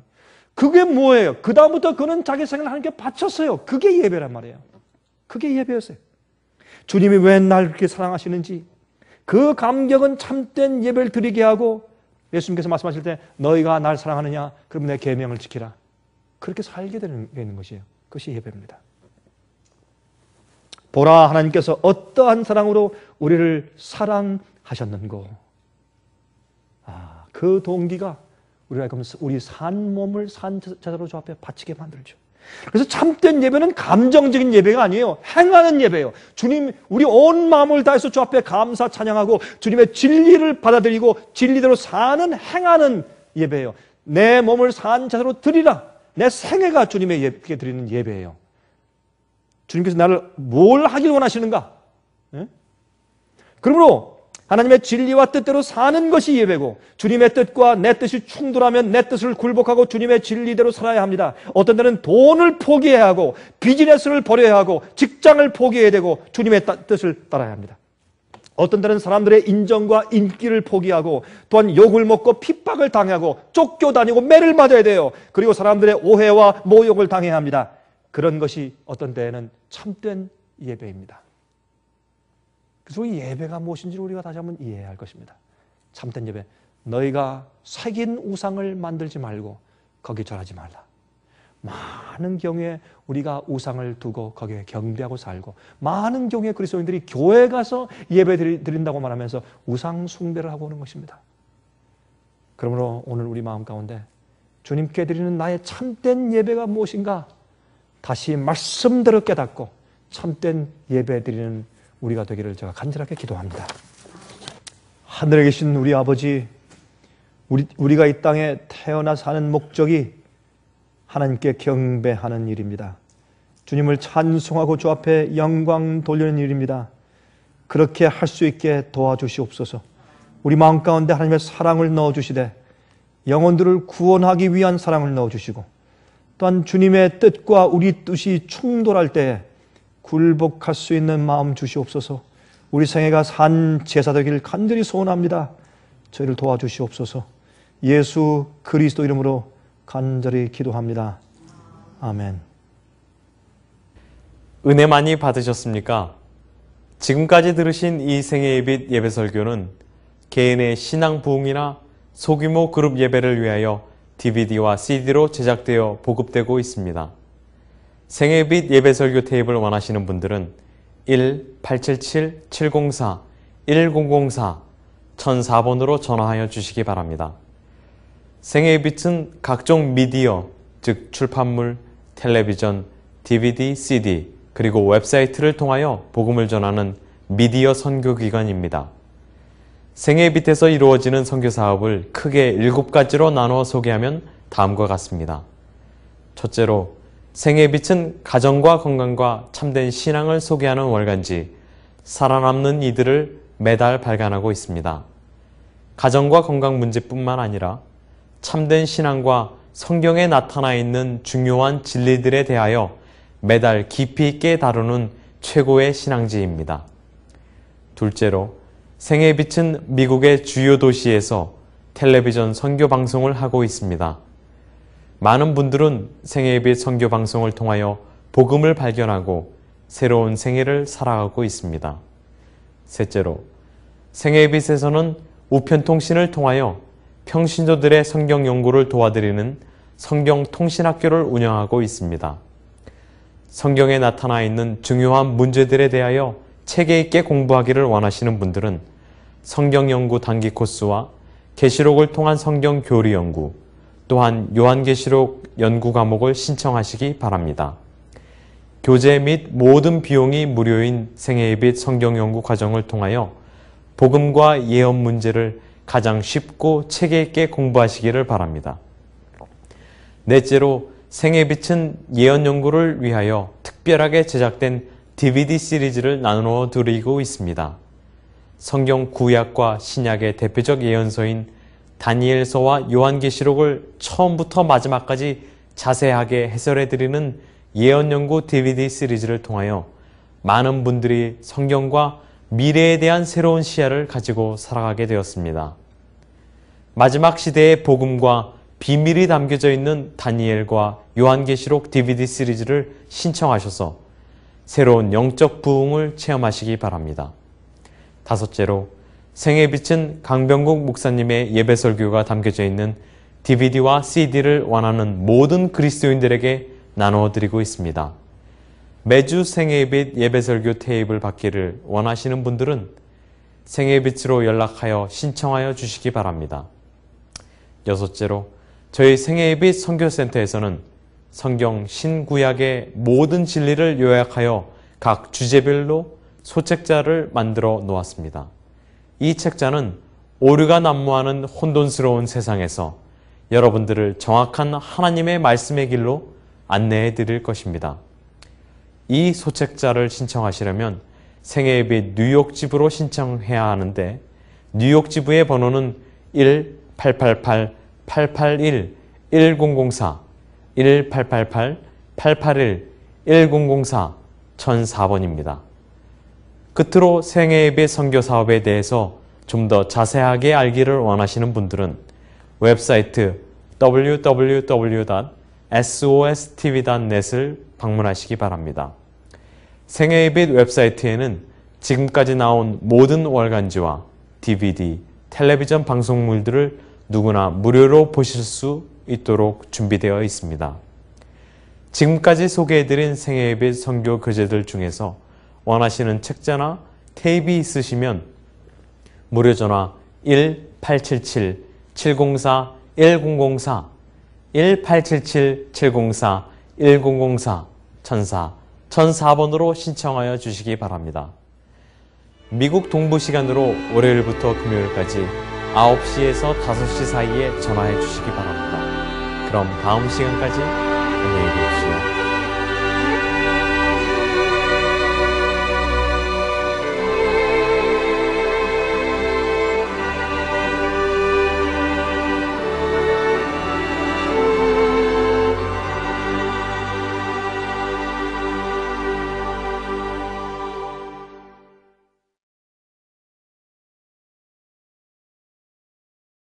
그게 뭐예요? 그 다음부터 그는 자기 생을 하나님께 바쳤어요. 그게 예배란 말이에요. 그게 예배였어요. 주님이 왜 날 그렇게 사랑하시는지 그 감격은 참된 예배를 드리게 하고, 예수님께서 말씀하실 때 너희가 날 사랑하느냐? 그러면 내 계명을 지키라. 그렇게 살게 되는 것이에요. 그것이 예배입니다. 보라, 하나님께서 어떠한 사랑으로 우리를 사랑하셨는고. 그 동기가 우리 산 몸을 산제사로 저 앞에 바치게 만들죠. 그래서 참된 예배는 감정적인 예배가 아니에요. 행하는 예배예요. 주님, 우리 온 마음을 다해서 주 앞에 감사 찬양하고 주님의 진리를 받아들이고 진리대로 사는, 행하는 예배예요. 내 몸을 산제사로 드리라. 내 생애가 주님의 예배에 드리는 예배예요. 주님께서 나를 뭘 하길 원하시는가? 네? 그러므로 하나님의 진리와 뜻대로 사는 것이 예배고, 주님의 뜻과 내 뜻이 충돌하면 내 뜻을 굴복하고 주님의 진리대로 살아야 합니다. 어떤 때는 돈을 포기해야 하고 비즈니스를 버려야 하고 직장을 포기해야 되고 주님의 뜻을 따라야 합니다. 어떤 때는 사람들의 인정과 인기를 포기하고 또한 욕을 먹고 핍박을 당하고 쫓겨다니고 매를 맞아야 돼요. 그리고 사람들의 오해와 모욕을 당해야 합니다. 그런 것이 어떤 때에는 참된 예배입니다. 그래서 이 예배가 무엇인지를 우리가 다시 한번 이해해야 할 것입니다. 참된 예배, 너희가 새긴 우상을 만들지 말고 거기에 절하지 말라. 많은 경우에 우리가 우상을 두고 거기에 경배하고 살고, 많은 경우에 그리스도인들이 교회 가서 예배 드린다고 말하면서 우상 숭배를 하고 오는 것입니다. 그러므로 오늘 우리 마음 가운데 주님께 드리는 나의 참된 예배가 무엇인가 다시 말씀대로 깨닫고 참된 예배 드리는 우리가 되기를 제가 간절하게 기도합니다. 하늘에 계신 우리 아버지, 우리가 이 땅에 태어나 사는 목적이 하나님께 경배하는 일입니다. 주님을 찬송하고 주 앞에 영광 돌리는 일입니다. 그렇게 할 수 있게 도와주시옵소서. 우리 마음 가운데 하나님의 사랑을 넣어주시되 영혼들을 구원하기 위한 사랑을 넣어주시고 또한 주님의 뜻과 우리 뜻이 충돌할 때에 굴복할 수 있는 마음 주시옵소서. 우리 생애가 산 제사 되기를 간절히 소원합니다. 저희를 도와주시옵소서. 예수 그리스도 이름으로 간절히 기도합니다. 아멘. 은혜 많이 받으셨습니까? 지금까지 들으신 이 생애예빛 예배설교는 개인의 신앙 부흥이나 소규모 그룹 예배를 위하여 DVD와 CD로 제작되어 보급되고 있습니다. 생애빛 예배설교 테이프를 원하시는 분들은 1-877-704-1004 1004번으로 전화하여 주시기 바랍니다. 생애빛은 각종 미디어, 즉 출판물, 텔레비전, DVD, CD, 그리고 웹사이트를 통하여 복음을 전하는 미디어 선교기관입니다. 생애빛에서 이루어지는 선교사업을 크게 7가지로 나누어 소개하면 다음과 같습니다. 첫째로, 생애빛은 가정과 건강과 참된 신앙을 소개하는 월간지 살아남는 이들을 매달 발간하고 있습니다. 가정과 건강 문제뿐만 아니라 참된 신앙과 성경에 나타나 있는 중요한 진리들에 대하여 매달 깊이 있게 다루는 최고의 신앙지입니다. 둘째로, 생애빛은 미국의 주요 도시에서 텔레비전 선교 방송을 하고 있습니다. 많은 분들은 생애빛 선교 방송을 통하여 복음을 발견하고 새로운 생애를 살아가고 있습니다. 셋째로, 생애빛에서는 우편통신을 통하여 평신도들의 성경 연구를 도와드리는 성경통신학교를 운영하고 있습니다. 성경에 나타나 있는 중요한 문제들에 대하여 체계 있게 공부하기를 원하시는 분들은 성경 연구 단기 코스와 계시록을 통한 성경 교리 연구, 또한 요한계시록 연구 과목을 신청하시기 바랍니다. 교재 및 모든 비용이 무료인 생애빛 성경 연구 과정을 통하여 복음과 예언 문제를 가장 쉽고 체계 있게 공부하시기를 바랍니다. 넷째로, 생애빛은 예언 연구를 위하여 특별하게 제작된 DVD 시리즈를 나누어 드리고 있습니다. 성경 구약과 신약의 대표적 예언서인 다니엘서와 요한계시록을 처음부터 마지막까지 자세하게 해설해 드리는 예언 연구 DVD 시리즈를 통하여 많은 분들이 성경과 미래에 대한 새로운 시야를 가지고 살아가게 되었습니다. 마지막 시대의 복음과 비밀이 담겨져 있는 다니엘과 요한계시록 DVD 시리즈를 신청하셔서 새로운 영적 부흥을 체험하시기 바랍니다. 다섯째로, 생애빛은 강병국 목사님의 예배 설교가 담겨져 있는 DVD와 CD를 원하는 모든 그리스도인들에게 나누어 드리고 있습니다. 매주 생애빛 예배 설교 테이프를 받기를 원하시는 분들은 생애빛으로 연락하여 신청하여 주시기 바랍니다. 여섯째로, 저희 생애빛 선교센터에서는 성경 신구약의 모든 진리를 요약하여 각 주제별로 소책자를 만들어 놓았습니다. 이 책자는 오류가 난무하는 혼돈스러운 세상에서 여러분들을 정확한 하나님의 말씀의 길로 안내해 드릴 것입니다. 이 소책자를 신청하시려면 생애빛 뉴욕 지부로 신청해야 하는데 뉴욕 지부의 번호는 1-888-881-1004 1-888-881-1004 1004번입니다. 끝으로 생애예배 선교 사업에 대해서 좀 더 자세하게 알기를 원하시는 분들은 웹사이트 www.sostv.net을 방문하시기 바랍니다. 생애예배 웹사이트에는 지금까지 나온 모든 월간지와 DVD, 텔레비전 방송물들을 누구나 무료로 보실 수 있도록 준비되어 있습니다. 지금까지 소개해드린 생애예배 선교 교재들 중에서 원하시는 책자나 테이프 있으시면 무료 전화 1-877-704-1004 1-877-704-1004 1004번으로 신청하여 주시기 바랍니다. 미국 동부 시간으로 월요일부터 금요일까지 9시에서 5시 사이에 전화해 주시기 바랍니다. 그럼 다음 시간까지 안녕히 계십시오.